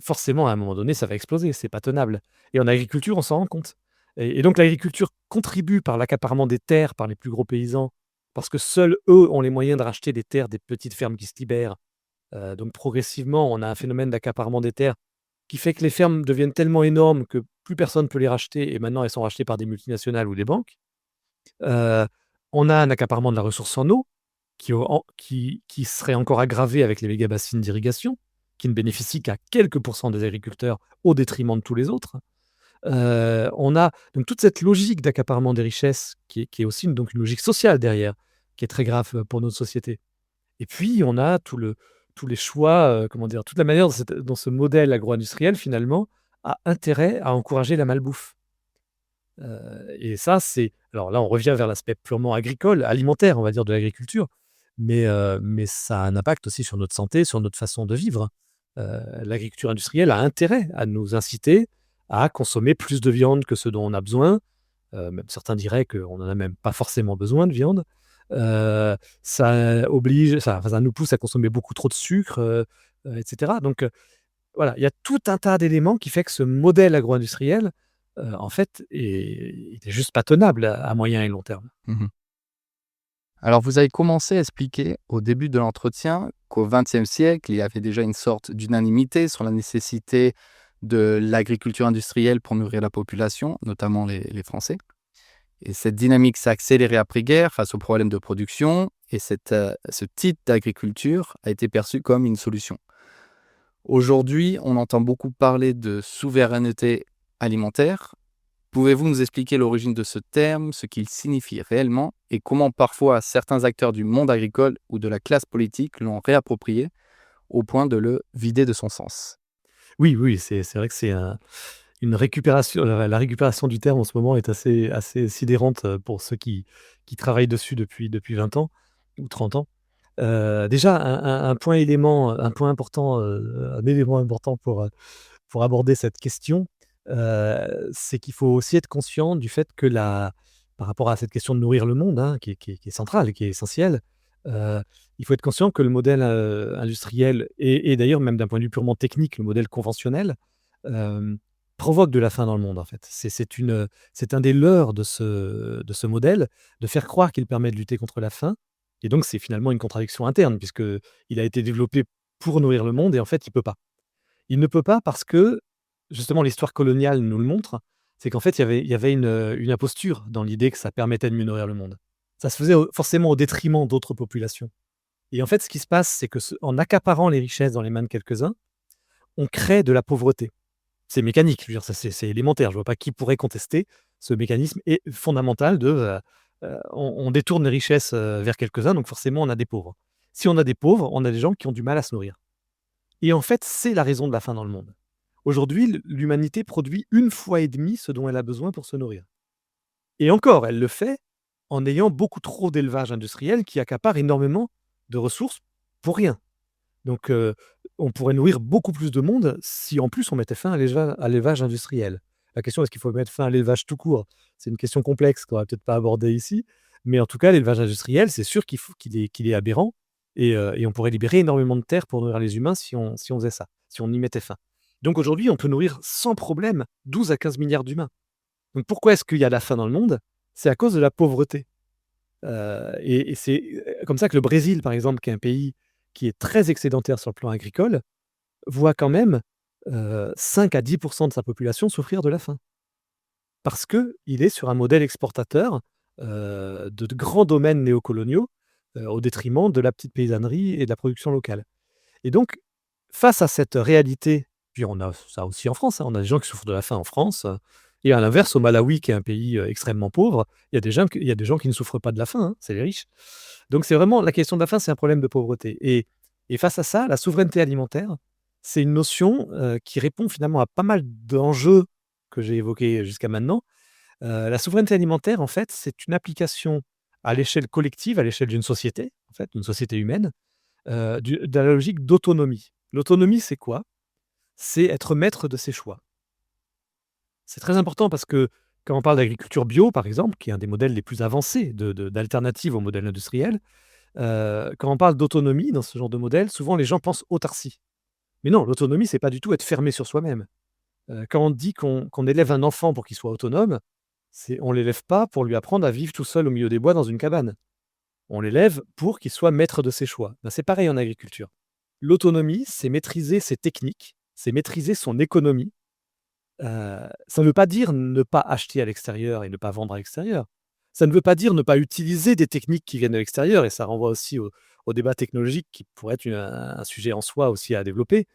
forcément, à un moment donné, ça va exploser, c'est pas tenable. Et en agriculture, on s'en rend compte. Et donc l'agriculture contribue par l'accaparement des terres par les plus gros paysans, parce que seuls eux ont les moyens de racheter des terres des petites fermes qui se libèrent. Donc progressivement, on a un phénomène d'accaparement des terres qui fait que les fermes deviennent tellement énormes que plus personne ne peut les racheter et maintenant elles sont rachetées par des multinationales ou des banques. Heu, on a un accaparement de la ressource en eau qui serait encore aggravé avec les méga-bassines d'irrigation, qui ne bénéficient qu'à quelques pourcents des agriculteurs au détriment de tous les autres. On a donc toute cette logique d'accaparement des richesses qui est aussi donc une logique sociale derrière, qui est très grave, pour notre société. Et puis on a tous les choix, comment dire? Toute la manière dont ce modèle agro-industriel finalement a intérêt à encourager la malbouffe. Et ça, c'est alors là, on revient vers l'aspect purement agricole, alimentaire, on va dire, de l'agriculture, mais ça a un impact aussi sur notre santé, sur notre façon de vivre. L'agriculture industrielle a intérêt à nous inciter à consommer plus de viande que ce dont on a besoin, même certains diraient qu'on n'en a même pas forcément besoin de viande. Ça nous pousse à consommer beaucoup trop de sucre, et cetera. Donc, voilà, il y a tout un tas d'éléments qui fait que ce modèle agro-industriel, en fait, il est juste pas tenable à moyen et long terme. Mmh. Alors, vous avez commencé à expliquer au début de l'entretien qu'au XXe siècle, il y avait déjà une sorte d'unanimité sur la nécessité de l'agriculture industrielle pour nourrir la population, notamment les Français. Et cette dynamique s'est accélérée après-guerre face aux problèmes de production et ce type d'agriculture a été perçu comme une solution. Aujourd'hui, on entend beaucoup parler de souveraineté alimentaire. Pouvez-vous nous expliquer l'origine de ce terme, ce qu'il signifie réellement et comment parfois certains acteurs du monde agricole ou de la classe politique l'ont réapproprié au point de le vider de son sens? Oui, oui, c'est vrai que c'est une récupération la récupération du terme en ce moment est assez sidérante, pour ceux qui travaillent dessus depuis 20 ans ou 30 ans. Déjà un point important, un élément important pour aborder cette question, c'est qu'il faut aussi être conscient du fait que par rapport à cette question de nourrir le monde, hein, qui est centrale et qui est essentielle, heu, il faut être conscient que le modèle, industriel et d'ailleurs même d'un point de vue purement technique, le modèle conventionnel, hem, provoque de la faim dans le monde, en fait. C'est un des leurres de ce modèle, de faire croire qu'il permet de lutter contre la faim et donc c'est finalement une contradiction interne puisque il a été développé pour nourrir le monde et en fait, il peut pas. Il ne peut pas parce que, justement, l'histoire coloniale nous le montre, c'est qu'en fait, il y avait une imposture dans l'idée que ça permettait de mieux nourrir le monde. Ça se faisait forcément au détriment d'autres populations et en fait, ce qui se passe, c'est que en accaparant les richesses dans les mains de quelques-uns, on crée de la pauvreté. C'est mécanique, je veux dire, ça c'est élémentaire. Je vois pas qui pourrait contester ce mécanisme est fondamental on détourne les richesses, vers quelques-uns, donc forcément on a des pauvres. Si on a des pauvres, on a des gens qui ont du mal à se nourrir et en fait, c'est la raison de la faim dans le monde. Aujourd'hui, l'humanité produit 1,5 fois ce dont elle a besoin pour se nourrir et encore, elle le fait en ayant beaucoup trop d'élevage industriel qui accapare énormément de ressources pour rien. Donc, on pourrait nourrir beaucoup plus de monde si en plus on mettait fin à l'élevage industriel. La question est-ce qu'il faut mettre fin à l'élevage tout court? C'est une question complexe qu'on va peut-être pas aborder ici, mais en tout cas l'élevage industriel, c'est sûr qu'il est aberrant et on pourrait libérer énormément de terres pour nourrir les humains si on faisait ça, si on y mettait fin. Donc aujourd'hui, on peut nourrir sans problème 12 à 15 milliards d'humains. Donc pourquoi est-ce qu'il y a la faim dans le monde? C'est à cause de la pauvreté. Et c'est, comme ça que le Brésil, par exemple, qui est un pays qui est très excédentaire sur le plan agricole, voit quand même, 5 à 10 de sa population souffrir de la faim. Parce qu'il est sur un modèle exportateur, de grands domaines néocoloniaux, au détriment de la petite paysannerie et de la production locale. Et donc, face à cette réalité, puis on a ça aussi en France, hein, on a des gens qui souffrent de la faim en France, et à l'inverse, au Malawi, qui est un pays, extrêmement pauvre, il y a des gens qui ne souffrent pas de la faim, hein, c'est les riches. Donc c'est vraiment la question de la faim, c'est un problème de pauvreté et face à ça, la souveraineté alimentaire, c'est une notion, qui répond finalement à pas mal d'enjeux que j'ai évoqués jusqu'à maintenant. La souveraineté alimentaire, en fait, c'est une application à l'échelle collective, à l'échelle d'une société, en fait, d'une société humaine, de la logique d'autonomie. L'autonomie, c'est quoi? C'est être maître de ses choix. C'est très important parce que quand on parle d'agriculture bio, par exemple, qui est un des modèles les plus avancés d'alternative au modèle industriel, quand on parle d'autonomie dans ce genre de modèle, souvent les gens pensent autarcie. Mais non, l'autonomie, c'est pas du tout être fermé sur soi-même. Quand on dit qu'on élève un enfant pour qu'il soit autonome, on l'élève pas pour lui apprendre à vivre tout seul au milieu des bois dans une cabane. On l'élève pour qu'il soit maître de ses choix. Ben, c'est pareil en agriculture. L'autonomie, c'est maîtriser ses techniques, c'est maîtriser son économie. Ça ne veut pas dire ne pas acheter à l'extérieur et ne pas vendre à l'extérieur. Ça ne veut pas dire ne pas utiliser des techniques qui viennent de l'extérieur et ça renvoie aussi au débat technologique qui pourrait être un sujet en soi aussi à développer.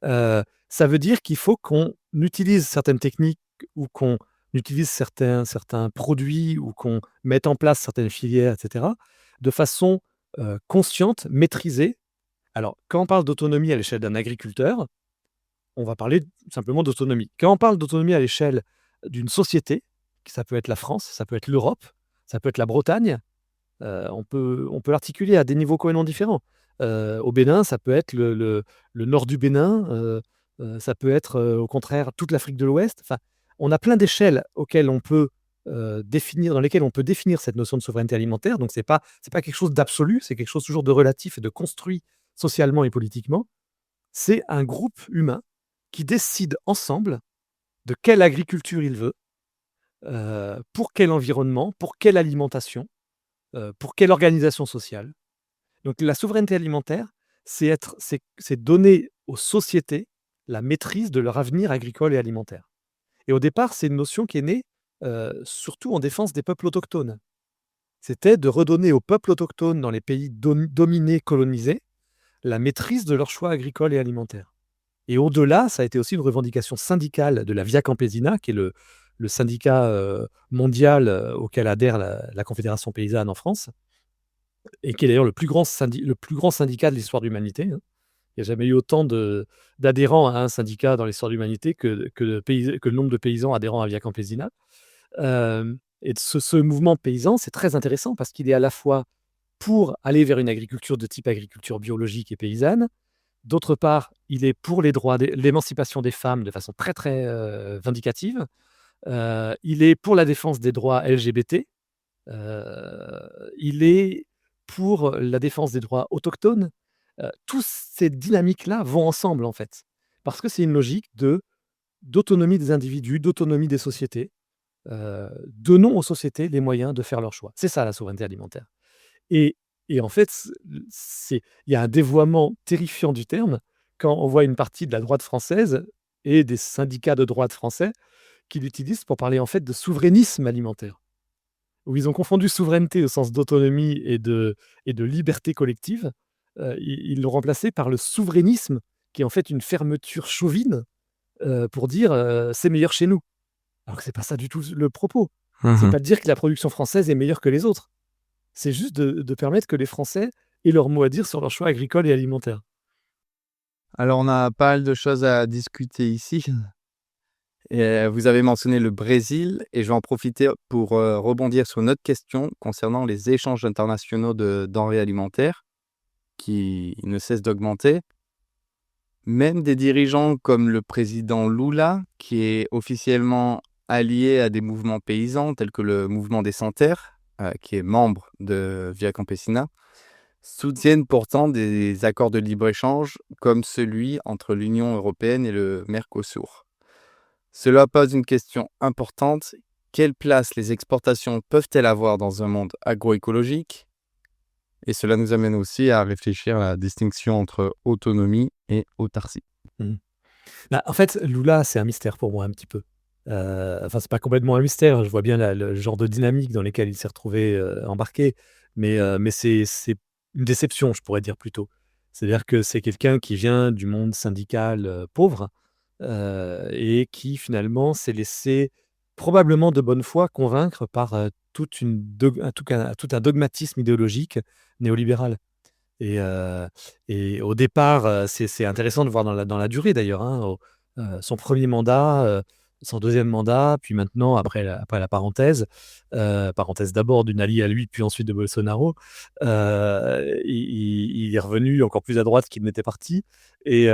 Ça veut dire qu'il faut qu'on utilise certaines techniques ou qu'on utilise certains produits ou qu'on mette en place certaines filières et cetera, de façon, consciente, maîtrisée. Alors, quand on parle d'autonomie à l'échelle d'un agriculteur, on va parler simplement d'autonomie. Quand on parle d'autonomie à l'échelle d'une société, ça peut être la France, ça peut être l'Europe, ça peut être la Bretagne, on peut l'articuler à des niveaux complètement différents. Au Bénin, ça peut être le nord du Bénin, ça peut être, au contraire toute l'Afrique de l'Ouest. Enfin, on a plein d'échelles auxquelles on peut, définir dans lesquelles on peut définir cette notion de souveraineté alimentaire. Donc c'est pas quelque chose d'absolu, c'est quelque chose toujours de relatif et de construit socialement et politiquement. C'est un groupe humain qui décide ensemble de quelle agriculture il veut, pour quel environnement, pour quelle alimentation, pour quelle organisation sociale. Donc la souveraineté alimentaire, c'est donner aux sociétés la maîtrise de leur avenir agricole et alimentaire. Et au départ, c'est une notion qui est née, surtout en défense des peuples autochtones. C'était de redonner aux peuples autochtones dans les pays dominés, colonisés, la maîtrise de leurs choix agricoles et alimentaires. Et au-delà, ça a été aussi une revendication syndicale de la Via Campesina, qui est le syndicat, mondial, auquel adhère la Confédération paysanne en France et qui est d'ailleurs le plus grand syndicat de l'histoire de l'humanité, hein. Il n'y a jamais eu autant d'adhérents à un syndicat dans l'histoire de l'humanité que le nombre de paysans adhérents à Via Campesina. Et ce mouvement paysan, c'est très intéressant parce qu'il est à la fois pour aller vers une agriculture de type agriculture biologique et paysanne, D'autre part, il est pour les droits l'émancipation des femmes de façon très, très, vindicative. Il est pour la défense des droits LGBT. Il est pour la défense des droits autochtones. Tous ces dynamiques-là vont ensemble, en fait. Parce que c'est une logique d'autonomie des individus, d'autonomie des sociétés. Donnons aux sociétés les moyens de faire leurs choix. C'est ça la souveraineté alimentaire. Et et en fait, il y a un dévoiement terrifiant du terme quand on voit une partie de la droite française et des syndicats de droite français qui l'utilisent pour parler en fait de souverainisme alimentaire, où ils ont confondu souveraineté au sens d'autonomie et de liberté collective. Ils l'ont remplacé par le souverainisme qui est en fait une fermeture chauvine, pour dire, «C'est meilleur chez nous». Alors que c'est pas ça du tout le propos. C'est Mmh. pas de dire que la production française est meilleure que les autres. C'est juste de permettre que les Français aient leur mot à dire sur leurs choix agricoles et alimentaires. Alors on a pas mal de choses à discuter ici et vous avez mentionné le Brésil et je vais en profiter pour, rebondir sur une autre question concernant les échanges internationaux de denrées alimentaires qui ne cessent d'augmenter. Même des dirigeants comme le président Lula, qui est officiellement allié à des mouvements paysans tels que le mouvement des Sans Terre, qui est membre de Via Campesina, soutiennent pourtant des accords de libre-échange comme celui entre l'Union européenne et le Mercosur. Cela pose une question importante. Quelle place les exportations peuvent-elles avoir dans un monde agroécologique? Et cela nous amène aussi à réfléchir à la distinction entre autonomie et autarcie. Mmh. Bah, en fait, Lula, c'est un mystère pour moi un petit peu. Enfin, c'est pas complètement un mystère, je vois bien le genre de dynamique dans lesquelles il s'est retrouvé, embarqué, mais c'est une déception, je pourrais dire plutôt. C'est-à-dire que c'est quelqu'un qui vient du monde syndical, pauvre, et qui finalement s'est laissé, probablement de bonne foi, convaincre par, toute une dog un tout un dogmatisme idéologique néolibéral. Et au départ, c'est intéressant de voir dans la durée d'ailleurs, hein, son premier mandat, son deuxième mandat, puis maintenant après la parenthèse, parenthèse d'abord d'une alliée à lui, puis ensuite de Bolsonaro, il est revenu encore plus à droite qu'il n'était parti et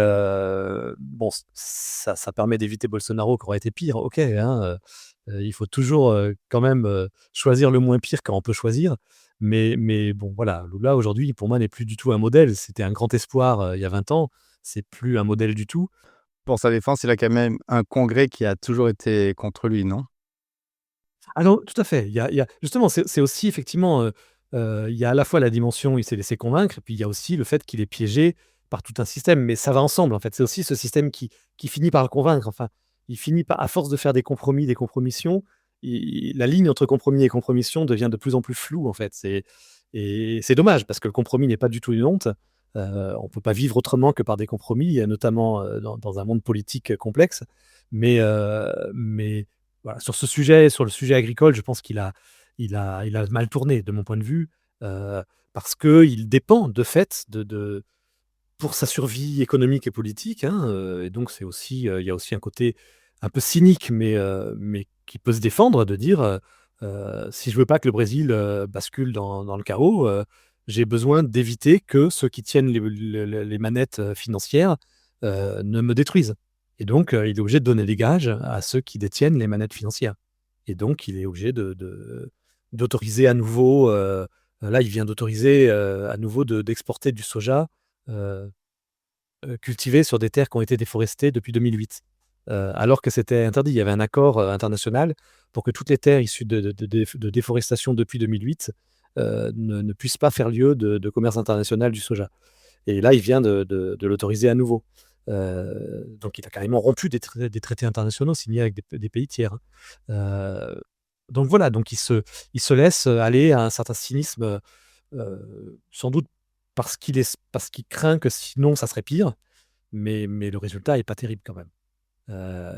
bon ça permet d'éviter Bolsonaro qui aurait été pire, OK, hein, il faut toujours, quand même, choisir le moins pire quand on peut choisir. Mais bon, voilà, Lula aujourd'hui, pour moi, n'est plus du tout un modèle. C'était un grand espoir, il y a 20 ans, c'est plus un modèle du tout. Pour sa défense, il a quand même un congrès qui a toujours été contre lui, non? Ah non, tout à fait, il y a justement, c'est aussi effectivement, il y a à la fois la dimension, il s'est laissé convaincre, et puis il y a aussi le fait qu'il est piégé par tout un système, mais ça va ensemble, en fait. C'est aussi ce système qui finit par le convaincre, enfin, il finit par à force de faire des compromis, des compromissions, la ligne entre compromis et compromission devient de plus en plus floue, en fait. C'est dommage parce que le compromis n'est pas du tout une honte. On peut pas vivre autrement que par des compromis, notamment, dans un monde politique complexe. Mais voilà, sur le sujet agricole, je pense qu'il a mal tourné de mon point de vue, parce qu'il dépend de fait pour sa survie économique et politique, hein, et donc c'est aussi, il y a aussi un côté un peu cynique, mais qui peut se défendre de dire, «Si je veux pas que le Brésil, bascule dans le chaos, j'ai besoin d'éviter que ceux qui tiennent les manettes, financières, ne me détruisent». Et donc, il est obligé de donner des gages à ceux qui détiennent les manettes financières. Et donc il est obligé d'autoriser à nouveau, là, il vient d'autoriser, à nouveau d'exporter du soja, heu cultivés sur des terres qui ont été déforestées depuis 2008. Alors que c'était interdit. Il y avait un accord, international pour que toutes les terres issues de déforestation depuis 2008, ne puissent pas faire lieu de commerce international du soja. Et là, il vient de l'autoriser à nouveau. Donc il a carrément rompu des traités internationaux signés avec des pays tiers, hein. Donc voilà, donc il se laisse aller à un certain cynisme, sans doute parce qu'il craint que sinon ça serait pire, mais le résultat est pas terrible quand même.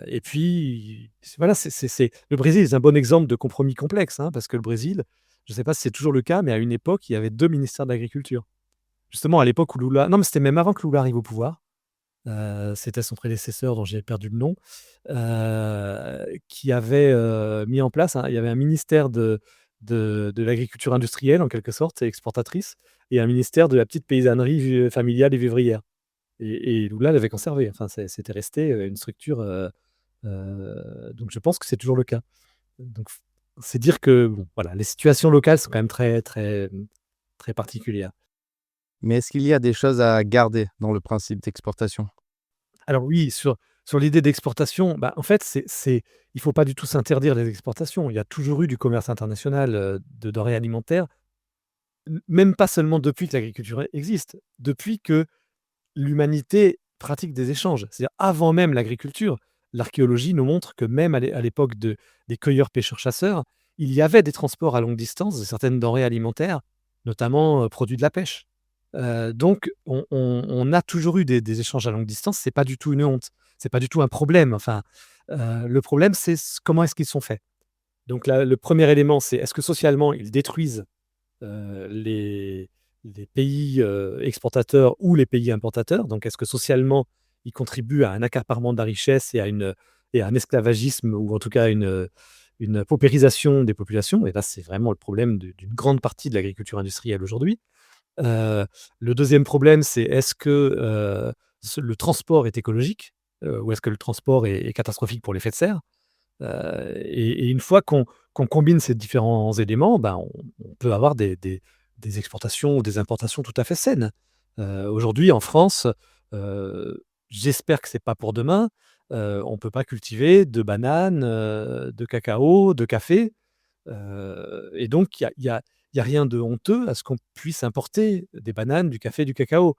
Et puis, voilà, c'est le Brésil est un bon exemple de compromis complexe, hein, parce que le Brésil, je ne sais pas si c'est toujours le cas, mais à une époque, il y avait 2 ministères de l'agriculture. Justement à l'époque où Lula, non, mais c'était même avant que Lula arrive au pouvoir, c'était son prédécesseur dont j'ai perdu le nom, qui avait, mis en place il y avait un ministère de l'agriculture industrielle en quelque sorte et exportatrice, et un ministère de la petite paysannerie familiale et vivrière. et Lula l'avait conservé. Enfin, c'était resté une structure. Donc je pense que c'est toujours le cas. Donc c'est dire que bon, voilà, les situations locales sont quand même très, très, très particulières. Mais est-ce qu'il y a des choses à garder dans le principe d'exportation? Alors oui, sur l'idée d'exportation, bah, en fait, il faut pas du tout s'interdire les exportations. Il y a toujours eu du commerce international, de denrées alimentaires, même pas seulement depuis que l'agriculture existe, depuis que l'humanité pratique des échanges. C'est-à-dire avant même l'agriculture, l'archéologie nous montre que même à l'époque des cueilleurs pêcheurs-chasseurs, il y avait des transports à longue distance de certaines denrées alimentaires, notamment, produits de la pêche. Donc on a toujours eu des échanges à longue distance, c'est pas du tout une honte, c'est pas du tout un problème. Enfin, le problème, c'est comment est-ce qu'ils sont faits? Donc là, le premier élément, c'est est-ce que socialement ils détruisent les pays, exportateurs ou les pays importateurs. Donc est-ce que socialement, ils contribuent à un accaparement de la richesse et à un esclavagisme ou en tout cas une paupérisation des populations? Et là, c'est vraiment le problème d'une grande partie de l'agriculture industrielle aujourd'hui. Heu, le deuxième problème, c'est est-ce que, le transport est écologique? Ou est-ce que le transport est catastrophique pour l'effet de serre? Et une fois qu'on combine ces différents éléments, ben, on peut avoir des exportations ou des importations tout à fait saines. Aujourd'hui en France, j'espère que c'est pas pour demain, on peut pas cultiver de bananes, de cacao, de café, et donc il y a rien de honteux à ce qu'on puisse importer des bananes, du café, du cacao.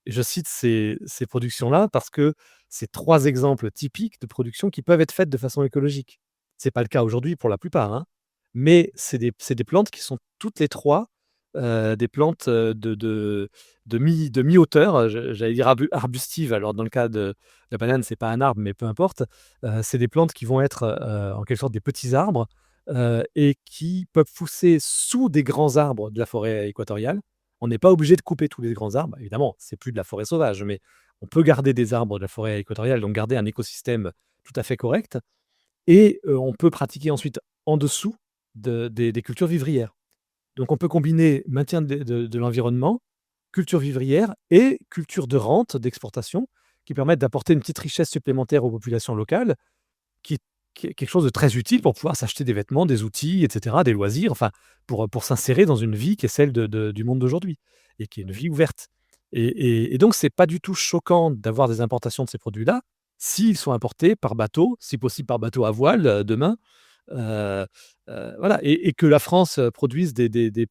Je cite ces productions-là parce que c'est 3 exemples typiques de productions qui peuvent être faites de façon écologique. C'est pas le cas aujourd'hui pour la plupart, hein, mais c'est des plantes qui sont toutes les 3 des plantes, de mi-hauteur, j'allais dire arbustives. Alors dans le cas de la banane, c'est pas un arbre, mais peu importe. C'est des plantes qui vont être, en quelque sorte des petits arbres, et qui peuvent pousser sous des grands arbres de la forêt équatoriale. On n'est pas obligé de couper tous les grands arbres. Évidemment, c'est plus de la forêt sauvage, mais on peut garder des arbres de la forêt équatoriale, donc garder un écosystème tout à fait correct et on peut pratiquer ensuite en dessous des cultures vivrières. Donc on peut combiner maintien de l'environnement, culture vivrière et culture de rente, d'exportation, qui permettent d'apporter une petite richesse supplémentaire aux populations locales, qui qui est quelque chose de très utile pour pouvoir s'acheter des vêtements, des outils et cetera, des loisirs, enfin, pour s'insérer dans une vie qui est celle du monde d'aujourd'hui et qui est une vie ouverte et donc c'est pas du tout choquant d'avoir des importations de ces produits-là, s'ils sont importés par bateau, si possible par bateau à voile, demain, heu voilà et que la France, produise des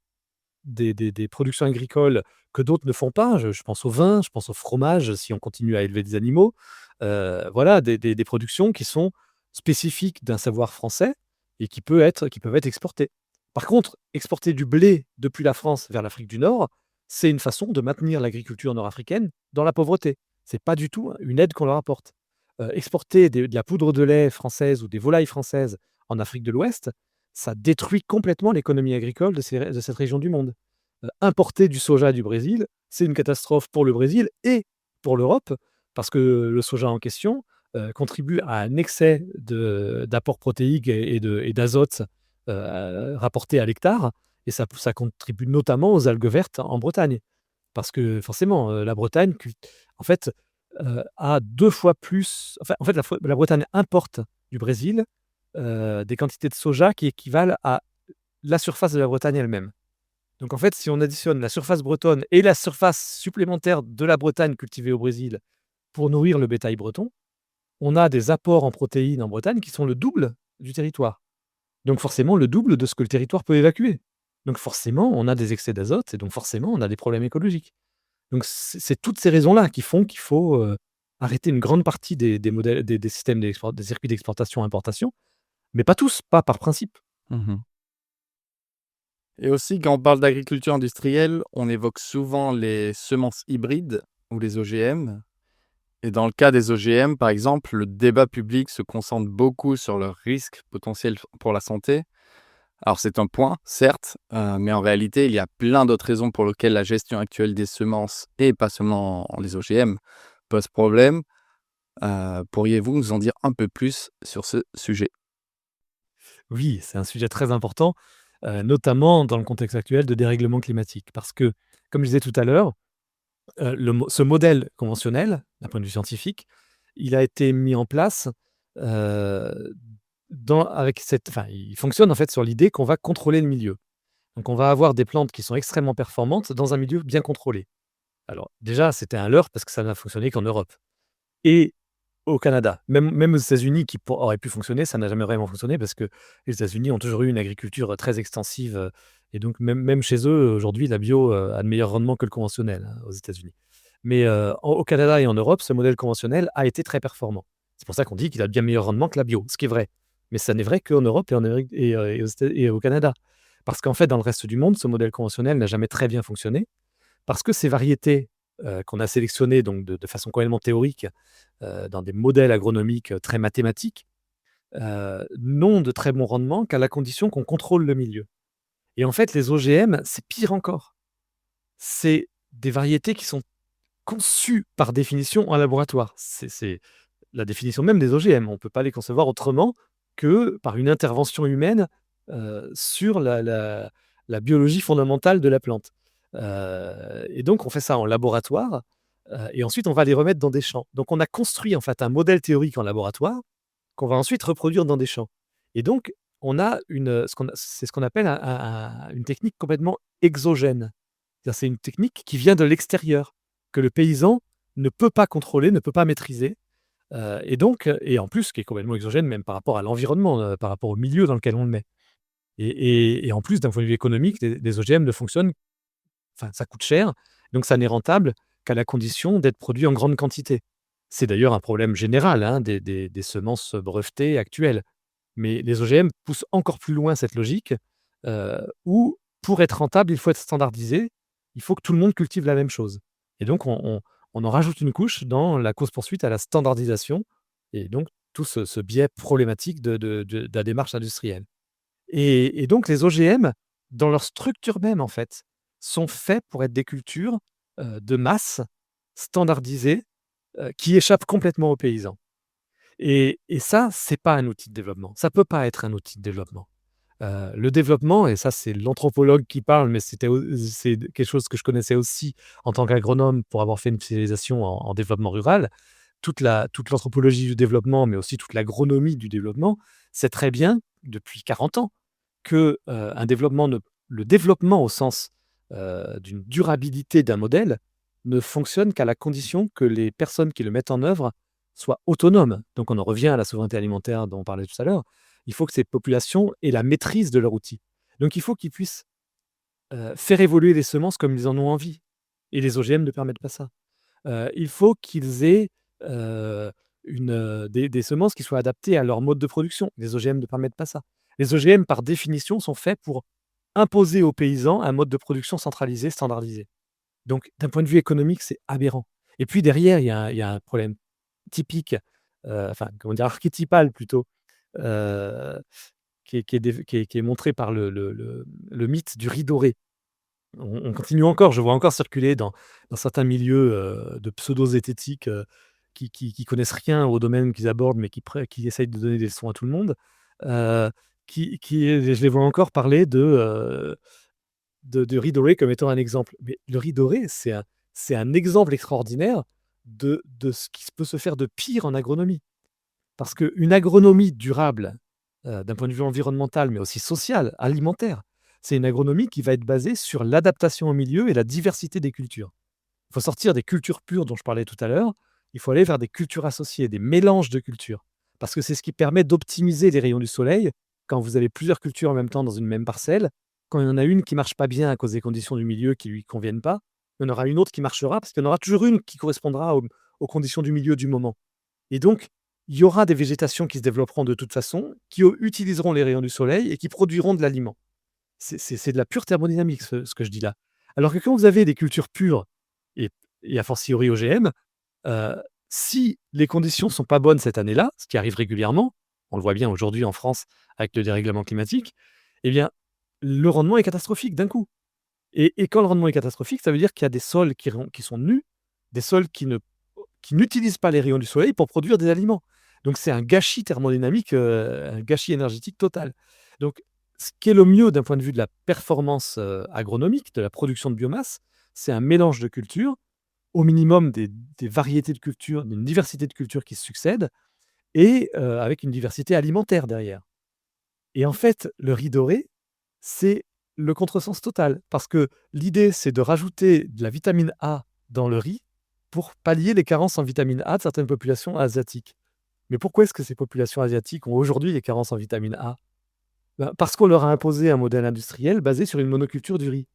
productions agricoles que d'autres ne font pas. Je pense au vin, je pense au fromage, si on continue à élever des animaux. Voilà, des productions qui sont spécifiques d'un savoir français et qui peuvent être exportées. Par contre, exporter du blé depuis la France vers l'Afrique du Nord, c'est une façon de maintenir l'agriculture nord-africaine dans la pauvreté. C'est pas du tout une aide qu'on leur apporte. Exporter de la poudre de lait française ou des volailles françaises en Afrique de l'Ouest, ça détruit complètement l'économie agricole de cette région du monde. Importer du soja du Brésil, c'est une catastrophe pour le Brésil et pour l'Europe, parce que le soja en question, contribue à un excès d'apport protéique et d'azote, rapporté à l'hectare et ça contribue notamment aux algues vertes en Bretagne. Parce que forcément, la Bretagne en fait, a 2 fois plus en fait, la Bretagne importe du Brésil, des quantités de soja qui équivalent à la surface de la Bretagne elle-même. Donc en fait, si on additionne la surface bretonne et la surface supplémentaire de la Bretagne cultivée au Brésil pour nourrir le bétail breton, on a des apports en protéines en Bretagne qui sont le double du territoire. Donc forcément le double de ce que le territoire peut évacuer. Donc forcément, on a des excès d'azote et donc forcément, on a des problèmes écologiques. Donc c'est toutes ces raisons-là qui font qu'il faut, arrêter une grande partie des modèles des systèmes des circuits d'exportation-importation, mais pas tous, pas par principe. Mmh. Et aussi, quand on parle d'agriculture industrielle, on évoque souvent les semences hybrides ou les OGM. Et dans le cas des OGM, par exemple, le débat public se concentre beaucoup sur leurs risques potentiels pour la santé. Alors c'est un point, certes, mais en réalité, il y a plein d'autres raisons pour lesquelles la gestion actuelle des semences, et pas seulement les OGM, pose problème. Pourriez-vous nous en dire un peu plus sur ce sujet? Oui, c'est un sujet très important, notamment dans le contexte actuel de dérèglement climatique. Parce que, comme je disais tout à l'heure, Ce modèle conventionnel, d'un point de vue scientifique, il a été mis en place, heu, il fonctionne en fait sur l'idée qu'on va contrôler le milieu. Donc on va avoir des plantes qui sont extrêmement performantes dans un milieu bien contrôlé. Alors déjà, c'était un leurre parce que ça n'a fonctionné qu'en Europe et au Canada. Même aux États-Unis auraient pu fonctionner, ça n'a jamais vraiment fonctionné parce que les États-Unis ont toujours eu une agriculture, très extensive, et donc même chez eux, aujourd'hui, la bio, a de meilleurs rendements que le conventionnel, hein, aux États-Unis. Mais, au Canada et en Europe, ce modèle conventionnel a été très performant. C'est pour ça qu'on dit qu'il a de bien meilleurs rendements que la bio, ce qui est vrai. Mais ça n'est vrai qu'en Europe et en Amérique et au Canada. Parce qu'en fait, dans le reste du monde, ce modèle conventionnel n'a jamais très bien fonctionné parce que ces variétés, qu'on a sélectionnées donc de façon complètement théorique, dans des modèles agronomiques, très mathématiques, n'ont de très bons rendements qu'à la condition qu'on contrôle le milieu. Et en fait, les OGM, c'est pire encore. C'est des variétés qui sont conçues par définition en laboratoire. C'est la définition même des OGM. On ne peut pas les concevoir autrement que par une intervention humaine, sur la biologie fondamentale de la plante. Et donc on fait ça en laboratoire, et ensuite on va les remettre dans des champs. Donc on a construit en fait un modèle théorique en laboratoire qu'on va ensuite reproduire dans des champs. Et donc on a ce qu'on appelle une technique complètement exogène. C'est-à-dire c'est une technique qui vient de l'extérieur, que le paysan ne peut pas contrôler, ne peut pas maîtriser, et en plus qui est complètement exogène même par rapport à l'environnement, par rapport au milieu dans lequel on le met. Et en plus d'un point de vue économique, les OGM ne fonctionnent enfin ça coûte cher, donc ça n'est rentable qu'à la condition d'être produit en grande quantité. C'est d'ailleurs un problème général, hein, des semences brevetées actuelles. Mais les OGM poussent encore plus loin cette logique, où pour être rentable, il faut être standardisé, il faut que tout le monde cultive la même chose. Et donc on en rajoute une couche dans la course-poursuite à la standardisation et donc tout ce biais problématique de la démarche industrielle. Et donc les OGM, dans leur structure même en fait, sont faits pour être des cultures, de masse, standardisées, qui échappent complètement aux paysans. Et ça, c'est pas un outil de développement. Ça peut pas être un outil de développement. Le développement et ça, c'est l'anthropologue qui parle, mais c'est quelque chose que je connaissais aussi en tant qu'agronome pour avoir fait une spécialisation en développement rural. Toute l'anthropologie du développement, mais aussi toute l'agronomie du développement, sait très bien, depuis 40 ans, que, un développement ne le développement au sens, d'une durabilité d'un modèle, ne fonctionne qu'à la condition que les personnes qui le mettent en œuvre soient autonomes. Donc on en revient à la souveraineté alimentaire dont on parlait tout à l'heure. Il faut que ces populations aient la maîtrise de leur outil. Donc il faut qu'ils puissent, faire évoluer les semences comme ils en ont envie et les OGM ne permettent pas ça. Il faut qu'ils aient, heu, des semences qui soient adaptées à leur mode de production. Les OGM ne permettent pas ça. Les OGM, par définition, sont faits pour imposer aux paysans un mode de production centralisé, standardisé. Donc d'un point de vue économique, c'est aberrant. Et puis derrière, il y a un problème typique, enfin, comment dire? Archétypal plutôt, heu, qui est montré par le mythe du riz doré. On continue encore, je vois encore circuler dans certains milieux, de pseudo-zététiques, qui connaissent rien au domaine qu'ils abordent, mais qui essayent de donner des leçons à tout le monde, heu, je les vois encore parler de riz doré comme étant un exemple. Mais le riz doré, c'est un exemple extraordinaire de ce qui peut se faire de pire en agronomie. Parce qu'une agronomie durable, d'un point de vue environnemental, mais aussi social, alimentaire, c'est une agronomie qui va être basée sur l'adaptation au milieu et la diversité des cultures. Il faut sortir des cultures pures dont je parlais tout à l'heure, il faut aller vers des cultures associées, des mélanges de cultures. Parce que c'est ce qui permet d'optimiser les rayons du soleil quand vous avez plusieurs cultures en même temps dans une même parcelle. Quand il y en a une qui marche pas bien à cause des conditions du milieu qui lui conviennent pas, il y en aura une autre qui marchera parce qu'il y en aura toujours une qui correspondra aux conditions du milieu du moment. Et donc, il y aura des végétations qui se développeront de toute façon, qui utiliseront les rayons du soleil et qui produiront de l'aliment. C'est de la pure thermodynamique ce que je dis là. Alors que quand vous avez des cultures pures et a fortiori OGM, heu, si les conditions sont pas bonnes cette année-là, ce qui arrive régulièrement, on le voit bien aujourd'hui en France avec le dérèglement climatique, eh bien, le rendement est catastrophique d'un coup. Et quand le rendement est catastrophique, ça veut dire qu'il y a des sols qui sont nus, des sols qui n'utilisent pas les rayons du soleil pour produire des aliments. Donc c'est un gâchis thermodynamique, un gâchis énergétique total. Donc ce qui est le mieux d'un point de vue de la performance, agronomique, de la production de biomasse, c'est un mélange de cultures au minimum des variétés de cultures, une diversité de cultures qui se succèdent et avec une diversité alimentaire derrière. Et en fait, le riz doré, c'est le contresens total parce que l'idée, c'est de rajouter de la vitamine A dans le riz pour pallier les carences en vitamine A de certaines populations asiatiques. Mais pourquoi est-ce que ces populations asiatiques ont aujourd'hui des carences en vitamine A? Ben, parce qu'on leur a imposé un modèle industriel basé sur une monoculture du riz.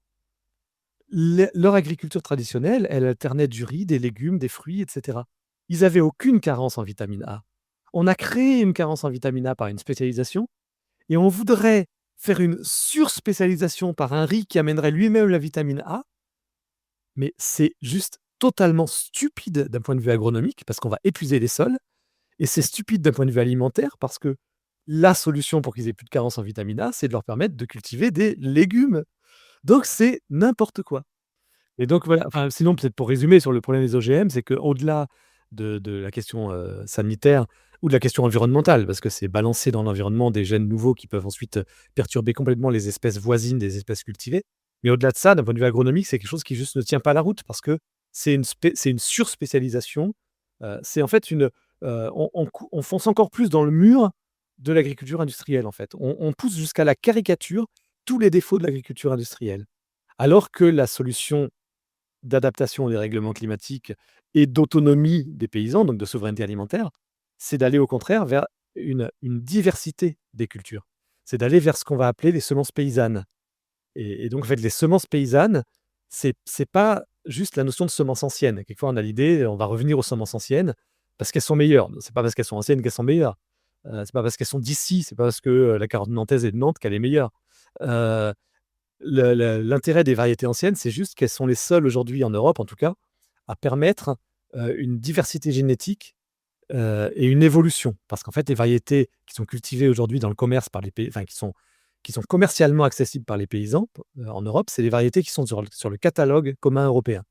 Leur agriculture traditionnelle, elle alternait du riz, des légumes, des fruits, et cetera. Ils avaient aucune carence en vitamine A. On a créé une carence en vitamine A par une spécialisation et on voudrait faire une surspécialisation par un riz qui amènerait lui-même la vitamine A, mais c'est juste totalement stupide d'un point de vue agronomique parce qu'on va épuiser les sols et c'est stupide d'un point de vue alimentaire parce que la solution pour qu'ils aient plus de carence en vitamine A, c'est de leur permettre de cultiver des légumes. Donc c'est n'importe quoi. Et donc voilà, enfin, sinon peut-être pour résumer sur le problème des OGM, c'est qu'au-delà de la question, sanitaire ou de la question environnementale, parce que c'est balancer dans l'environnement des gènes nouveaux qui peuvent ensuite, perturber complètement les espèces voisines des espèces cultivées. Mais au-delà de ça, d'un point de vue agronomique, c'est quelque chose qui juste ne tient pas la route parce que c'est une surspécialisation. C'est en fait on fonce encore plus dans le mur de l'agriculture industrielle, en fait. On pousse jusqu'à la caricature tous les défauts de l'agriculture industrielle. Alors que la solution d'adaptation au dérèglement climatique et d'autonomie des paysans, donc de souveraineté alimentaire, c'est d'aller au contraire vers une diversité des cultures. C'est d'aller vers ce qu'on va appeler les semences paysannes. Et donc, en fait, les semences paysannes, c'est pas juste la notion de semences anciennes. Quelquefois, on a l'idée, on va revenir aux semences anciennes parce qu'elles sont meilleures. C'est pas parce qu'elles sont anciennes qu'elles sont meilleures. C'est pas parce qu'elles sont d'ici, c'est pas parce que la carotte nantaise est de Nantes qu'elle est meilleure. Heu, l'intérêt des variétés anciennes, c'est juste qu'elles sont les seules aujourd'hui en Europe, en tout cas, à permettre, une diversité génétique, et une évolution. Parce qu'en fait, les variétés qui sont cultivées aujourd'hui dans le commerce par les pays enfin qui sont commercialement accessibles par les paysans, en Europe, c'est les variétés qui sont sur le catalogue commun européen.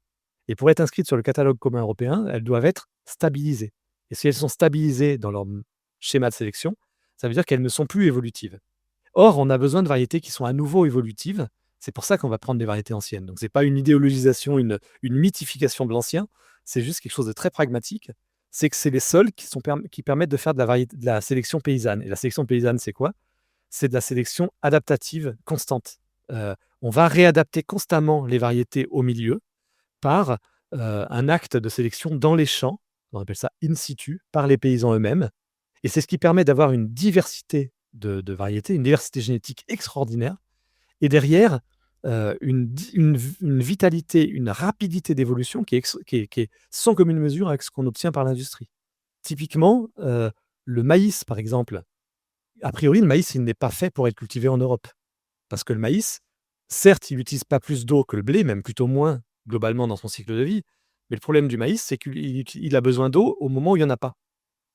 Et pour être inscrites sur le catalogue commun européen, elles doivent être stabilisées. Et si elles sont stabilisées dans leur schéma de sélection, ça veut dire qu'elles ne sont plus évolutives. Or, on a besoin de variétés qui sont à nouveau évolutives. C'est pour ça qu'on va prendre des variétés anciennes. Donc, c'est pas une idéologisation, une mythification de l'ancien. C'est juste quelque chose de très pragmatique. C'est que c'est les sols qui permettent de faire de la sélection paysanne. Et la sélection paysanne, c'est quoi? C'est de la sélection adaptative constante. On va réadapter constamment les variétés au milieu par un acte de sélection dans les champs. On appelle ça in situ, par les paysans eux-mêmes. Et c'est ce qui permet d'avoir une diversité de variétés, une diversité génétique extraordinaire et derrière, une vitalité, une rapidité d'évolution qui est sans commune mesure avec ce qu'on obtient par l'industrie. Typiquement, le maïs, par exemple, a priori, le maïs, il n'est pas fait pour être cultivé en Europe. Parce que le maïs, certes, il n'utilise pas plus d'eau que le blé, même plutôt moins, globalement, dans son cycle de vie. Mais le problème du maïs, c'est qu'il a besoin d'eau au moment où il y en a pas.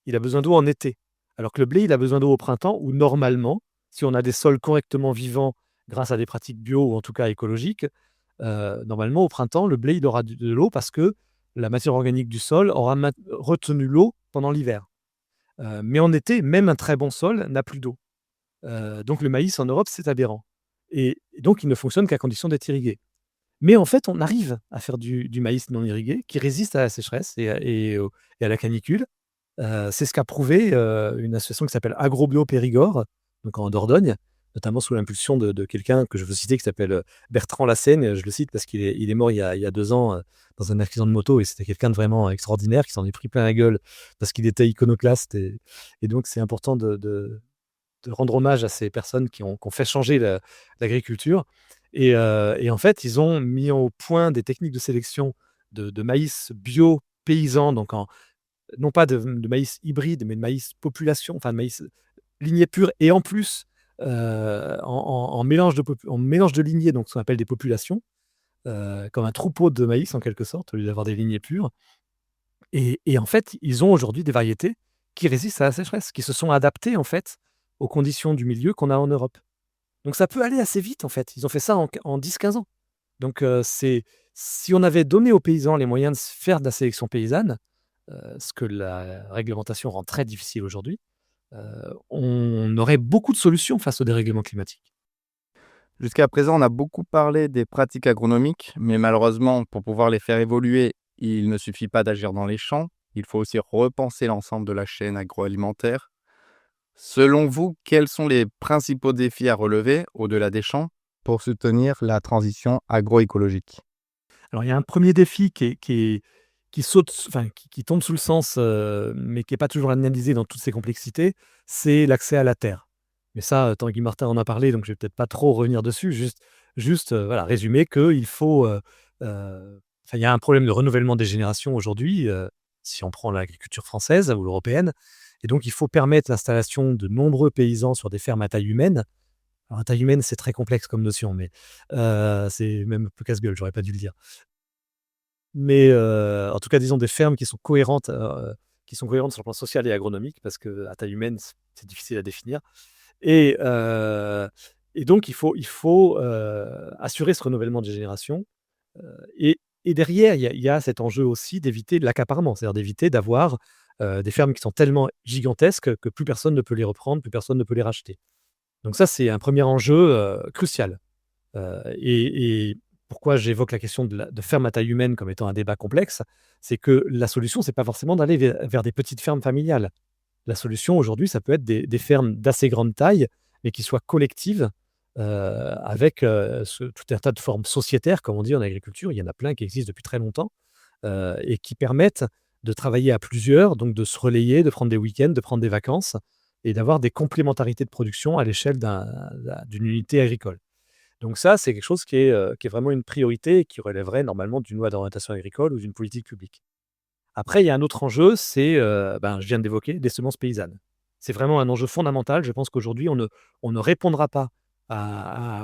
Il a besoin d'eau en été. Alors que le blé, il a besoin d'eau au printemps où normalement, si on a des sols correctement vivants grâce à des pratiques bio ou en tout cas écologiques, normalement au printemps, le blé, il aura de l'eau parce que la matière organique du sol aura retenu l'eau pendant l'hiver. Mais en été, même un très bon sol n'a plus d'eau. Donc le maïs en Europe, c'est aberrant. Et donc il ne fonctionne qu'à condition d'être irrigué. Mais en fait, on arrive à faire du maïs non irrigué qui résiste à la sécheresse et à la canicule. C'est ce qu'a prouvé, une association qui s'appelle Agrobio Périgord, donc en Dordogne, notamment sous l'impulsion de quelqu'un que je veux citer qui s'appelle, Bertrand Lassaigne. Je le cite parce qu'il est mort il y a 2 ans, dans un accident de moto et c'était quelqu'un de vraiment extraordinaire qui s'en est pris plein la gueule parce qu'il était iconoclaste et donc c'est important de rendre hommage à ces personnes qui ont fait changer l'agriculture et en fait, ils ont mis au point des techniques de sélection de maïs bio paysan, donc non pas de maïs hybride, mais de maïs population, enfin de maïs lignée pure et en plus, en mélange de lignées, donc ce qu'on appelle des populations, comme un troupeau de maïs en quelque sorte, au lieu d'avoir des lignées pures et en fait, ils ont aujourd'hui des variétés qui résistent à la sécheresse, qui se sont adaptées en fait aux conditions du milieu qu'on a en Europe. Donc ça peut aller assez vite en fait. Ils ont fait ça en 10-15 ans. Donc c'est si on avait donné aux paysans les moyens de se faire de la sélection paysanne, ce que la réglementation rend très difficile aujourd'hui, on aurait beaucoup de solutions face au dérèglement climatique. Jusqu'à présent, on a beaucoup parlé des pratiques agronomiques, mais malheureusement, pour pouvoir les faire évoluer, il ne suffit pas d'agir dans les champs, il faut aussi repenser l'ensemble de la chaîne agroalimentaire. Selon vous, quels sont les principaux défis à relever, au-delà des champs, pour soutenir la transition agroécologique? Alors il y a un premier défi qui saute enfin qui tombe sous le sens, mais qui est pas toujours analysé dans toutes ses complexités, c'est l'accès à la terre. Mais ça, Tanguy Martin en a parlé, donc je vais peut-être pas trop revenir dessus. Juste, voilà, résumer qu'il faut, enfin, il y a un problème de renouvellement des générations aujourd'hui, si on prend l'agriculture française ou l'européenne, et donc il faut permettre l'installation de nombreux paysans sur des fermes à taille humaine. Alors à taille humaine, c'est très complexe comme notion, mais, c'est même un peu casse-gueule, j'aurais pas dû le dire. Mais, en tout cas, disons des fermes qui sont cohérentes sur le plan social et agronomique, parce qu'à taille humaine, c'est difficile à définir. Et heu et donc il faut assurer ce renouvellement des générations, et derrière, il y a cet enjeu aussi d'éviter l'accaparement, c'est-à-dire d'éviter d'avoir, des fermes qui sont tellement gigantesques que plus personne ne peut les reprendre, plus personne ne peut les racheter. Donc ça, c'est un premier enjeu, crucial. Et pourquoi j'évoque la question de ferme à taille humaine comme étant un débat complexe, c'est que la solution, c'est pas forcément d'aller vers des petites fermes familiales. La solution aujourd'hui, ça peut être des fermes d'assez grande taille, mais qui soient collectives, avec, tout un tas de formes sociétaires, comme on dit en agriculture. Il y en a plein qui existent depuis très longtemps, et qui permettent de travailler à plusieurs, donc de se relayer, de prendre des week-ends, de prendre des vacances et d'avoir des complémentarités de production à l'échelle d'une unité agricole. Donc ça, c'est quelque chose qui est vraiment une priorité et qui relèverait normalement d'une loi d'orientation agricole ou d'une politique publique. Après, il y a un autre enjeu, c'est, je viens d'évoquer, les semences paysannes. C'est vraiment un enjeu fondamental. Je pense qu'aujourd'hui, on ne répondra pas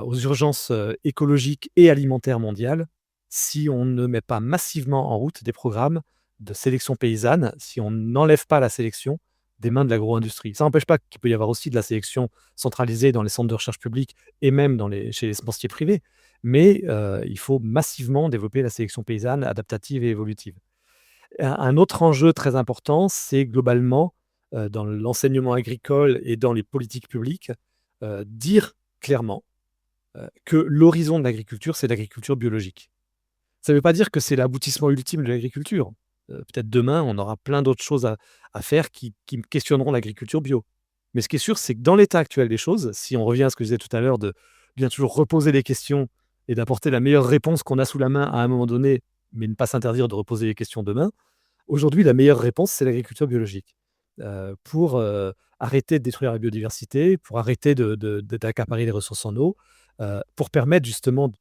aux urgences, écologiques et alimentaires mondiales si on ne met pas massivement en route des programmes de sélection paysanne, si on n'enlève pas la sélection des mains de l'agro-industrie. Ça n'empêche pas qu'il peut y avoir aussi de la sélection centralisée dans les centres de recherche publics et même chez les semenciers privés, mais il faut massivement développer la sélection paysanne adaptative et évolutive. Un autre enjeu très important, c'est globalement, dans l'enseignement agricole et dans les politiques publiques, dire clairement, que l'horizon de l'agriculture, c'est l'agriculture biologique. Ça ne veut pas dire que c'est l'aboutissement ultime de l'agriculture. Peut-être demain, on aura plein d'autres choses à faire qui questionneront l'agriculture bio. Mais ce qui est sûr, c'est que dans l'état actuel des choses, si on revient à ce que je disais tout à l'heure de bien toujours reposer les questions et d'apporter la meilleure réponse qu'on a sous la main à un moment donné, mais ne pas s'interdire de reposer les questions demain. Aujourd'hui, la meilleure réponse, c'est l'agriculture biologique. Pour, arrêter de détruire la biodiversité, pour arrêter d'accaparer les ressources en eau, pour permettre justement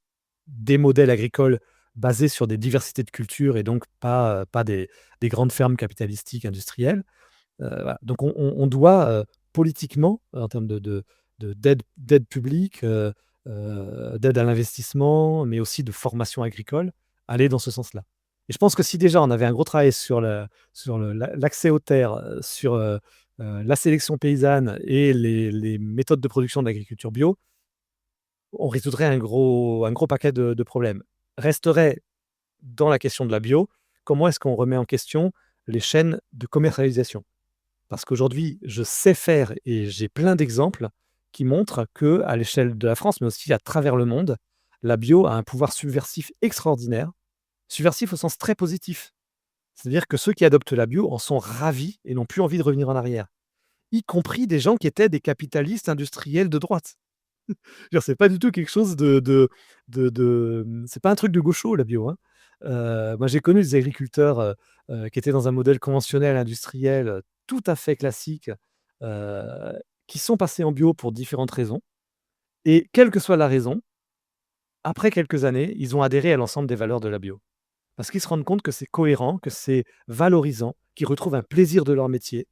des modèles agricoles basés sur des diversités de cultures et donc pas des grandes fermes capitalistiques industrielles. Voilà, donc on doit, politiquement, en termes d'aide publique, d'aide à l'investissement, mais aussi de formation agricole, aller dans ce sens-là. Et je pense que si déjà on avait un gros travail sur l'accès aux terres, sur, la sélection paysanne et les méthodes de production de l'agriculture bio, on résoudrait un gros paquet de problèmes. Resterait dans la question de la bio, comment est-ce qu'on remet en question les chaînes de commercialisation? Parce qu'aujourd'hui, je sais faire et j'ai plein d'exemples qui montrent que, à l'échelle de la France, mais aussi à travers le monde, la bio a un pouvoir subversif extraordinaire. Subversif au sens très positif. C'est-à-dire que ceux qui adoptent la bio en sont ravis et n'ont plus envie de revenir en arrière, y compris des gens qui étaient des capitalistes industriels de droite. Dire, c'est pas du tout quelque chose c'est pas un truc de gaucho la bio, hein. Moi j'ai connu des agriculteurs, qui étaient dans un modèle conventionnel industriel, tout à fait classique, heu, qui sont passés en bio pour différentes raisons et quelle que soit la raison, après quelques années, ils ont adhéré à l'ensemble des valeurs de la bio. Parce qu'ils se rendent compte que c'est cohérent, que c'est valorisant, qu'ils retrouvent un plaisir de leur métier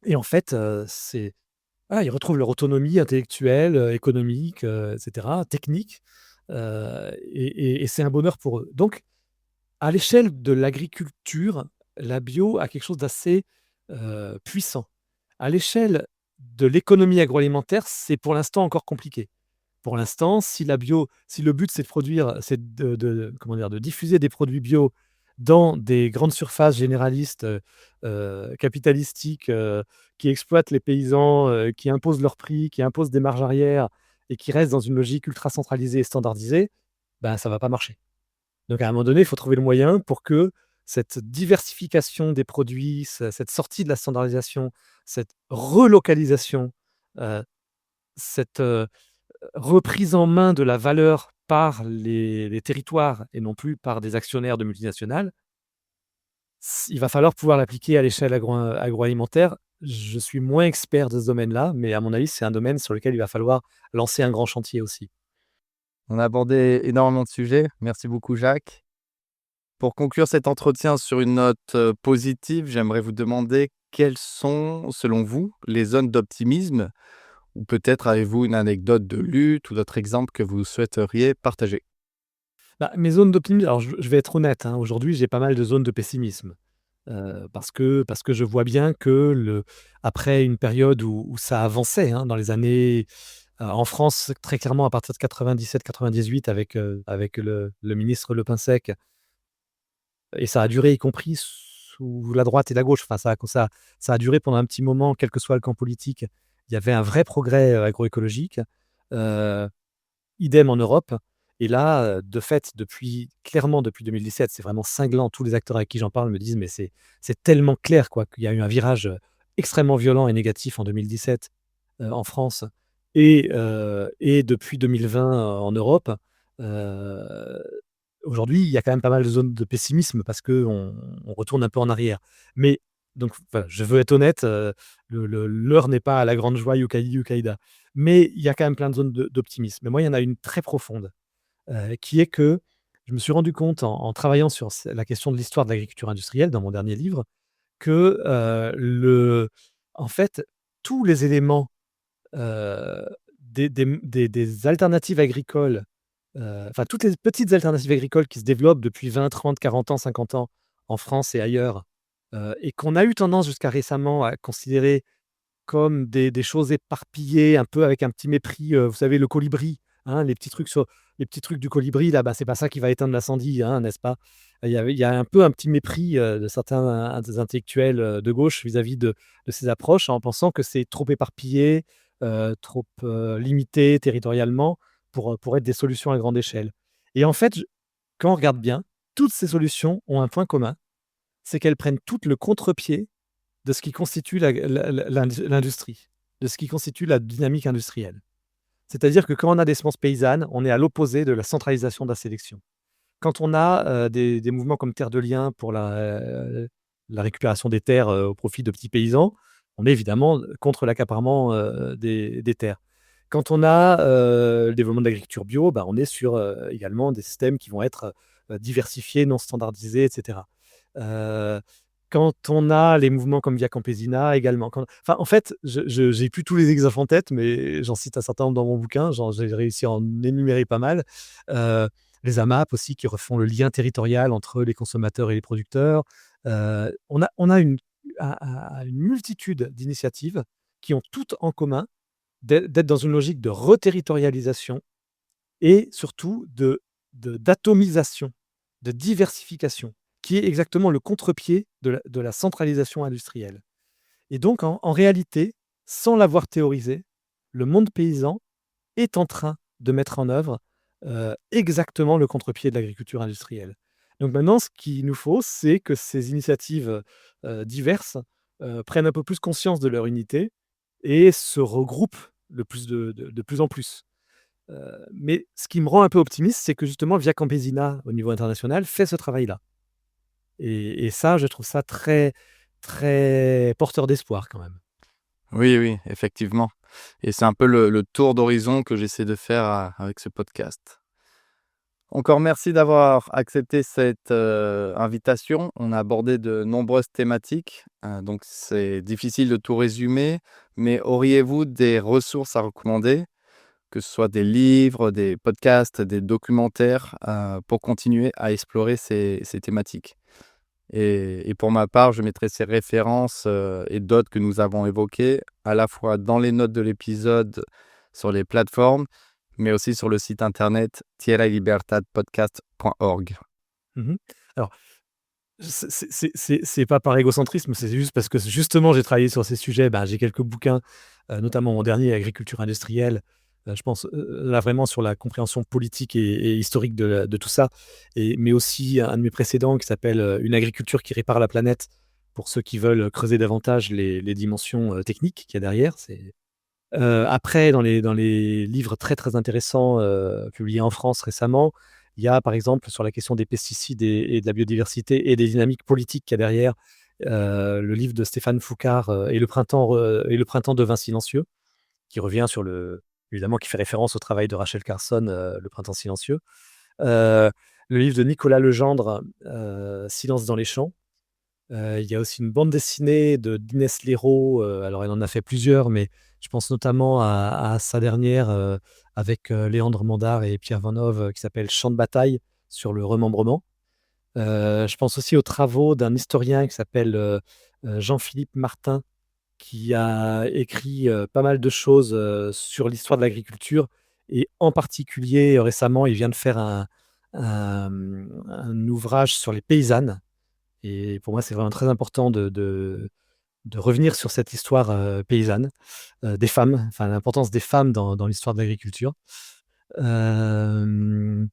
et en fait, ils retrouvent leur autonomie intellectuelle, économique, et cetera, technique, et c'est un bonheur pour eux. Donc, à l'échelle de l'agriculture, la bio a quelque chose d'assez, puissant. À l'échelle de l'économie agroalimentaire, c'est pour l'instant encore compliqué. Pour l'instant, si le but c'est comment dire? De diffuser des produits bio dans des grandes surfaces généralistes, capitalistiques, qui exploitent les paysans, qui imposent leurs prix, qui imposent des marges arrière et qui restent dans une logique ultra centralisée et standardisée, ben, ça va pas marcher. Donc à un moment donné, il faut trouver le moyen pour que, cette diversification des produits, cette sortie de la standardisation, cette relocalisation, heu, cette, reprise en main de la valeur par les territoires et non plus par des actionnaires de multinationales, il va falloir pouvoir l'appliquer à l'échelle agroalimentaire. Je suis moins expert de ce domaine-là, mais à mon avis, c'est un domaine sur lequel il va falloir lancer un grand chantier aussi. On a abordé énormément de sujets. Merci beaucoup, Jacques. Pour conclure cet entretien sur une note positive, j'aimerais vous demander quelles sont, selon vous, les zones d'optimisme ou peut-être avez-vous une anecdote de lutte ou d'autres exemples que vous souhaiteriez partager? Bah, mes zones d'optimisme, alors je vais être honnête, hein, aujourd'hui, j'ai pas mal de zones de pessimisme, parce que je vois bien que après une période où ça avançait, hein, dans les années, en France, très clairement à partir de 97-98 avec le ministre Le Pinsec, et ça a duré, y compris sous la droite et la gauche. Enfin, ça a duré pendant un petit moment, quel que soit le camp politique. Il y avait un vrai progrès, agroécologique. Heu Idem en Europe, et là, de fait, clairement depuis 2017, c'est vraiment cinglant. Tous les acteurs avec qui j'en parle me disent: «Mais c'est tellement clair, quoi, qu'il y a eu un virage, extrêmement violent et négatif en 2017, en France, et depuis 2020, en Europe». Heu, Aujourd'hui, il y a quand même pas mal de zones de pessimisme parce qu'on retourne un peu en arrière. Mais donc voilà, je veux être honnête, l'heure n'est pas à la grande joie Yucaïda. Mais il y a quand même plein de zones d'optimisme. Mais moi, il y en a une très profonde, qui est que je me suis rendu compte en travaillant sur la question de l'histoire de l'agriculture industrielle dans mon dernier livre, que, en fait, tous les éléments, heu, des alternatives agricoles, enfin toutes les petites alternatives agricoles qui se développent depuis 20, 30, 40 ans, 50 ans en France et ailleurs, et qu'on a eu tendance jusqu'à récemment à considérer comme des choses éparpillées, un peu avec un petit mépris, vous savez, le colibri, hein, les petits trucs du colibri là, bah, c'est pas ça qui va éteindre l'incendie, hein, n'est-ce pas? Il y a un peu un petit mépris, de certains, des intellectuels, de gauche vis-à-vis de ces approches, en pensant que c'est trop éparpillé, trop, limité territorialement pour être des solutions à grande échelle. Et en fait, quand on regarde bien, toutes ces solutions ont un point commun, c'est qu'elles prennent toutes le contre-pied de ce qui constitue l'industrie, de ce qui constitue la dynamique industrielle. C'est-à-dire que quand on a des semences paysannes, on est à l'opposé de la centralisation de la sélection. Quand on a, des mouvements comme Terre de Liens pour la récupération des terres, au profit de petits paysans, on est évidemment contre l'accaparement, des terres. Quand on a, le développement de l'agriculture bio, bah, on est sur, également des systèmes qui vont être, diversifiés, non standardisés, et cetera. Heu, Quand on a les mouvements comme Via Campesina également, enfin, en fait, j'ai plus tous les exemples en tête, mais j'en cite un certain nombre dans mon bouquin, j'ai réussi à en énumérer pas mal. Heu, les AMAP aussi qui refont le lien territorial entre les consommateurs et les producteurs. On a une multitude d'initiatives qui ont toutes en commun d'être dans une logique de reterritorialisation et surtout d'atomisation, de diversification, qui est exactement le contre-pied de la centralisation industrielle. Et donc en réalité, sans l'avoir théorisé, le monde paysan est en train de mettre en œuvre, exactement le contre-pied de l'agriculture industrielle. Donc maintenant, ce qu'il nous faut, c'est que ces initiatives, diverses, prennent un peu plus conscience de leur unité et se regroupent de plus en plus. Mais ce qui me rend un peu optimiste, c'est que justement Via Campesina, au niveau international, fait ce travail-là, et ça, je trouve ça très, très porteur d'espoir quand même. Oui, oui, effectivement. Et c'est un peu le tour d'horizon que j'essaie de faire avec ce podcast. Encore merci d'avoir accepté cette invitation. On a abordé de nombreuses thématiques, donc c'est difficile de tout résumer, mais auriez-vous des ressources à recommander, que ce soit des livres, des podcasts, des documentaires, pour continuer à explorer ces thématiques? Et pour ma part, je mettrai ces références et d'autres que nous avons évoquées, à la fois dans les notes de l'épisode sur les plateformes, mais aussi sur le site internet tierralibertadpodcast.org. Mmh. Alors, c'est pas par égocentrisme, c'est juste parce que justement j'ai travaillé sur ces sujets. Ben, j'ai quelques bouquins, notamment mon dernier, Agriculture industrielle, Je pense, là vraiment sur la compréhension politique et historique de tout ça mais aussi un de mes précédents qui s'appelle, «Une agriculture qui répare la planète», pour ceux qui veulent creuser davantage les dimensions, techniques qu'il y a derrière. Après dans les livres très, très intéressants, publiés en France récemment, il y a par exemple sur la question des pesticides et de la biodiversité et des dynamiques politiques qu'il y a derrière, le livre de Stéphane Foucard, et le printemps devint silencieux, qui revient sur évidemment qui fait référence au travail de Rachel Carson, Le printemps silencieux. Heu, le livre de Nicolas Legendre, Silence dans les champs. Il y a aussi une bande dessinée d'Inès Léraud, alors elle en a fait plusieurs, mais je pense notamment à sa dernière, avec, Léandre Mandar et Pierre Vanhove, qui s'appelle Champ de bataille sur le remembrement. Je pense aussi aux travaux d'un historien qui s'appelle, Jean-Philippe Martin, qui a écrit, pas mal de choses, sur l'histoire de l'agriculture et en particulier, récemment, il vient de faire un ouvrage sur les paysannes et pour moi, c'est vraiment très important de revenir sur cette histoire, paysanne, des femmes, enfin l'importance des femmes dans l'histoire de l'agriculture. Hem,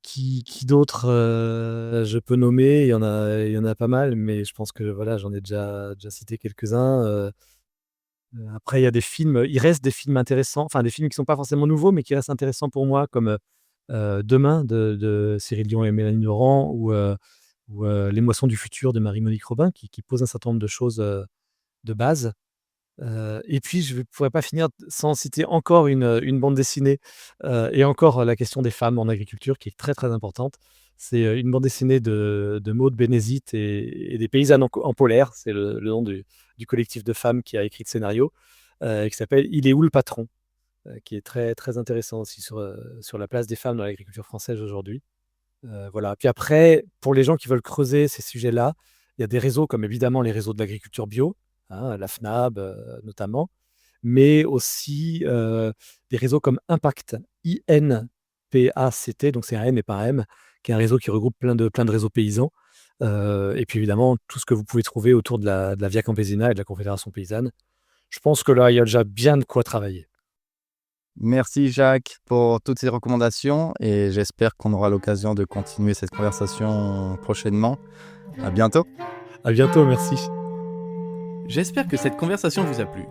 qui d'autre, je peux nommer? Il y en a pas mal, mais je pense que voilà, j'en ai déjà cité quelques-uns, après il y a des films, il reste des films intéressants, enfin des films qui sont pas forcément nouveaux, mais qui restent intéressants pour moi comme, Demain de Cyril Dion et Mélanie Laurent ou Les moissons du futur de Marie-Monique Robin qui pose un certain nombre de choses, de base. Et puis je ne pourrais pas finir sans citer encore une bande dessinée, et encore la question des femmes en agriculture qui est très, très importante. C'est, une bande dessinée de Maude Bénézit et des paysannes en polaire. C'est le nom du collectif de femmes qui a écrit le scénario, et qui s'appelle «Il est où le patron?», qui est très, très intéressant aussi sur la place des femmes dans l'agriculture française aujourd'hui. Voilà. Puis après, pour les gens qui veulent creuser ces sujets-là, il y a des réseaux comme évidemment les réseaux de l'agriculture bio, hein, la FNAB, notamment, mais aussi, des réseaux comme Impact, INPACT, donc c'est un N et pas un M, qui est un réseau qui regroupe plein de réseaux paysans, et puis évidemment tout ce que vous pouvez trouver autour de la Via Campesina et de la Confédération paysanne. Je pense que là, il y a déjà bien de quoi travailler. Merci Jacques pour toutes ces recommandations et j'espère qu'on aura l'occasion de continuer cette conversation prochainement. À bientôt. À bientôt, merci. J'espère que cette conversation vous a plu.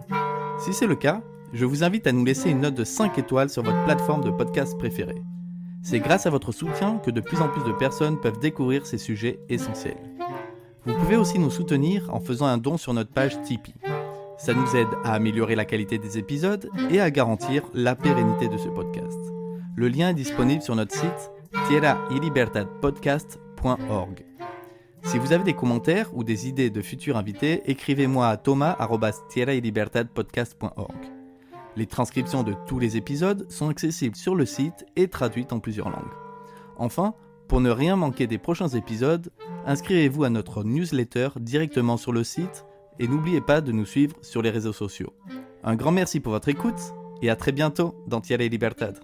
Si c'est le cas, je vous invite à nous laisser une note de 5 étoiles sur votre plateforme de podcast préférée. C'est grâce à votre soutien que de plus en plus de personnes peuvent découvrir ces sujets essentiels. Vous pouvez aussi nous soutenir en faisant un don sur notre page Tipeee. Ça nous aide à améliorer la qualité des épisodes et à garantir la pérennité de ce podcast. Le lien est disponible sur notre site tierraylibertadpodcast.org. Si vous avez des commentaires ou des idées de futurs invités, écrivez-moi à thomas@tierraylibertadpodcast.org. Les transcriptions de tous les épisodes sont accessibles sur le site et traduites en plusieurs langues. Enfin, pour ne rien manquer des prochains épisodes, inscrivez-vous à notre newsletter directement sur le site et n'oubliez pas de nous suivre sur les réseaux sociaux. Un grand merci pour votre écoute et à très bientôt dans Tierra y Libertad.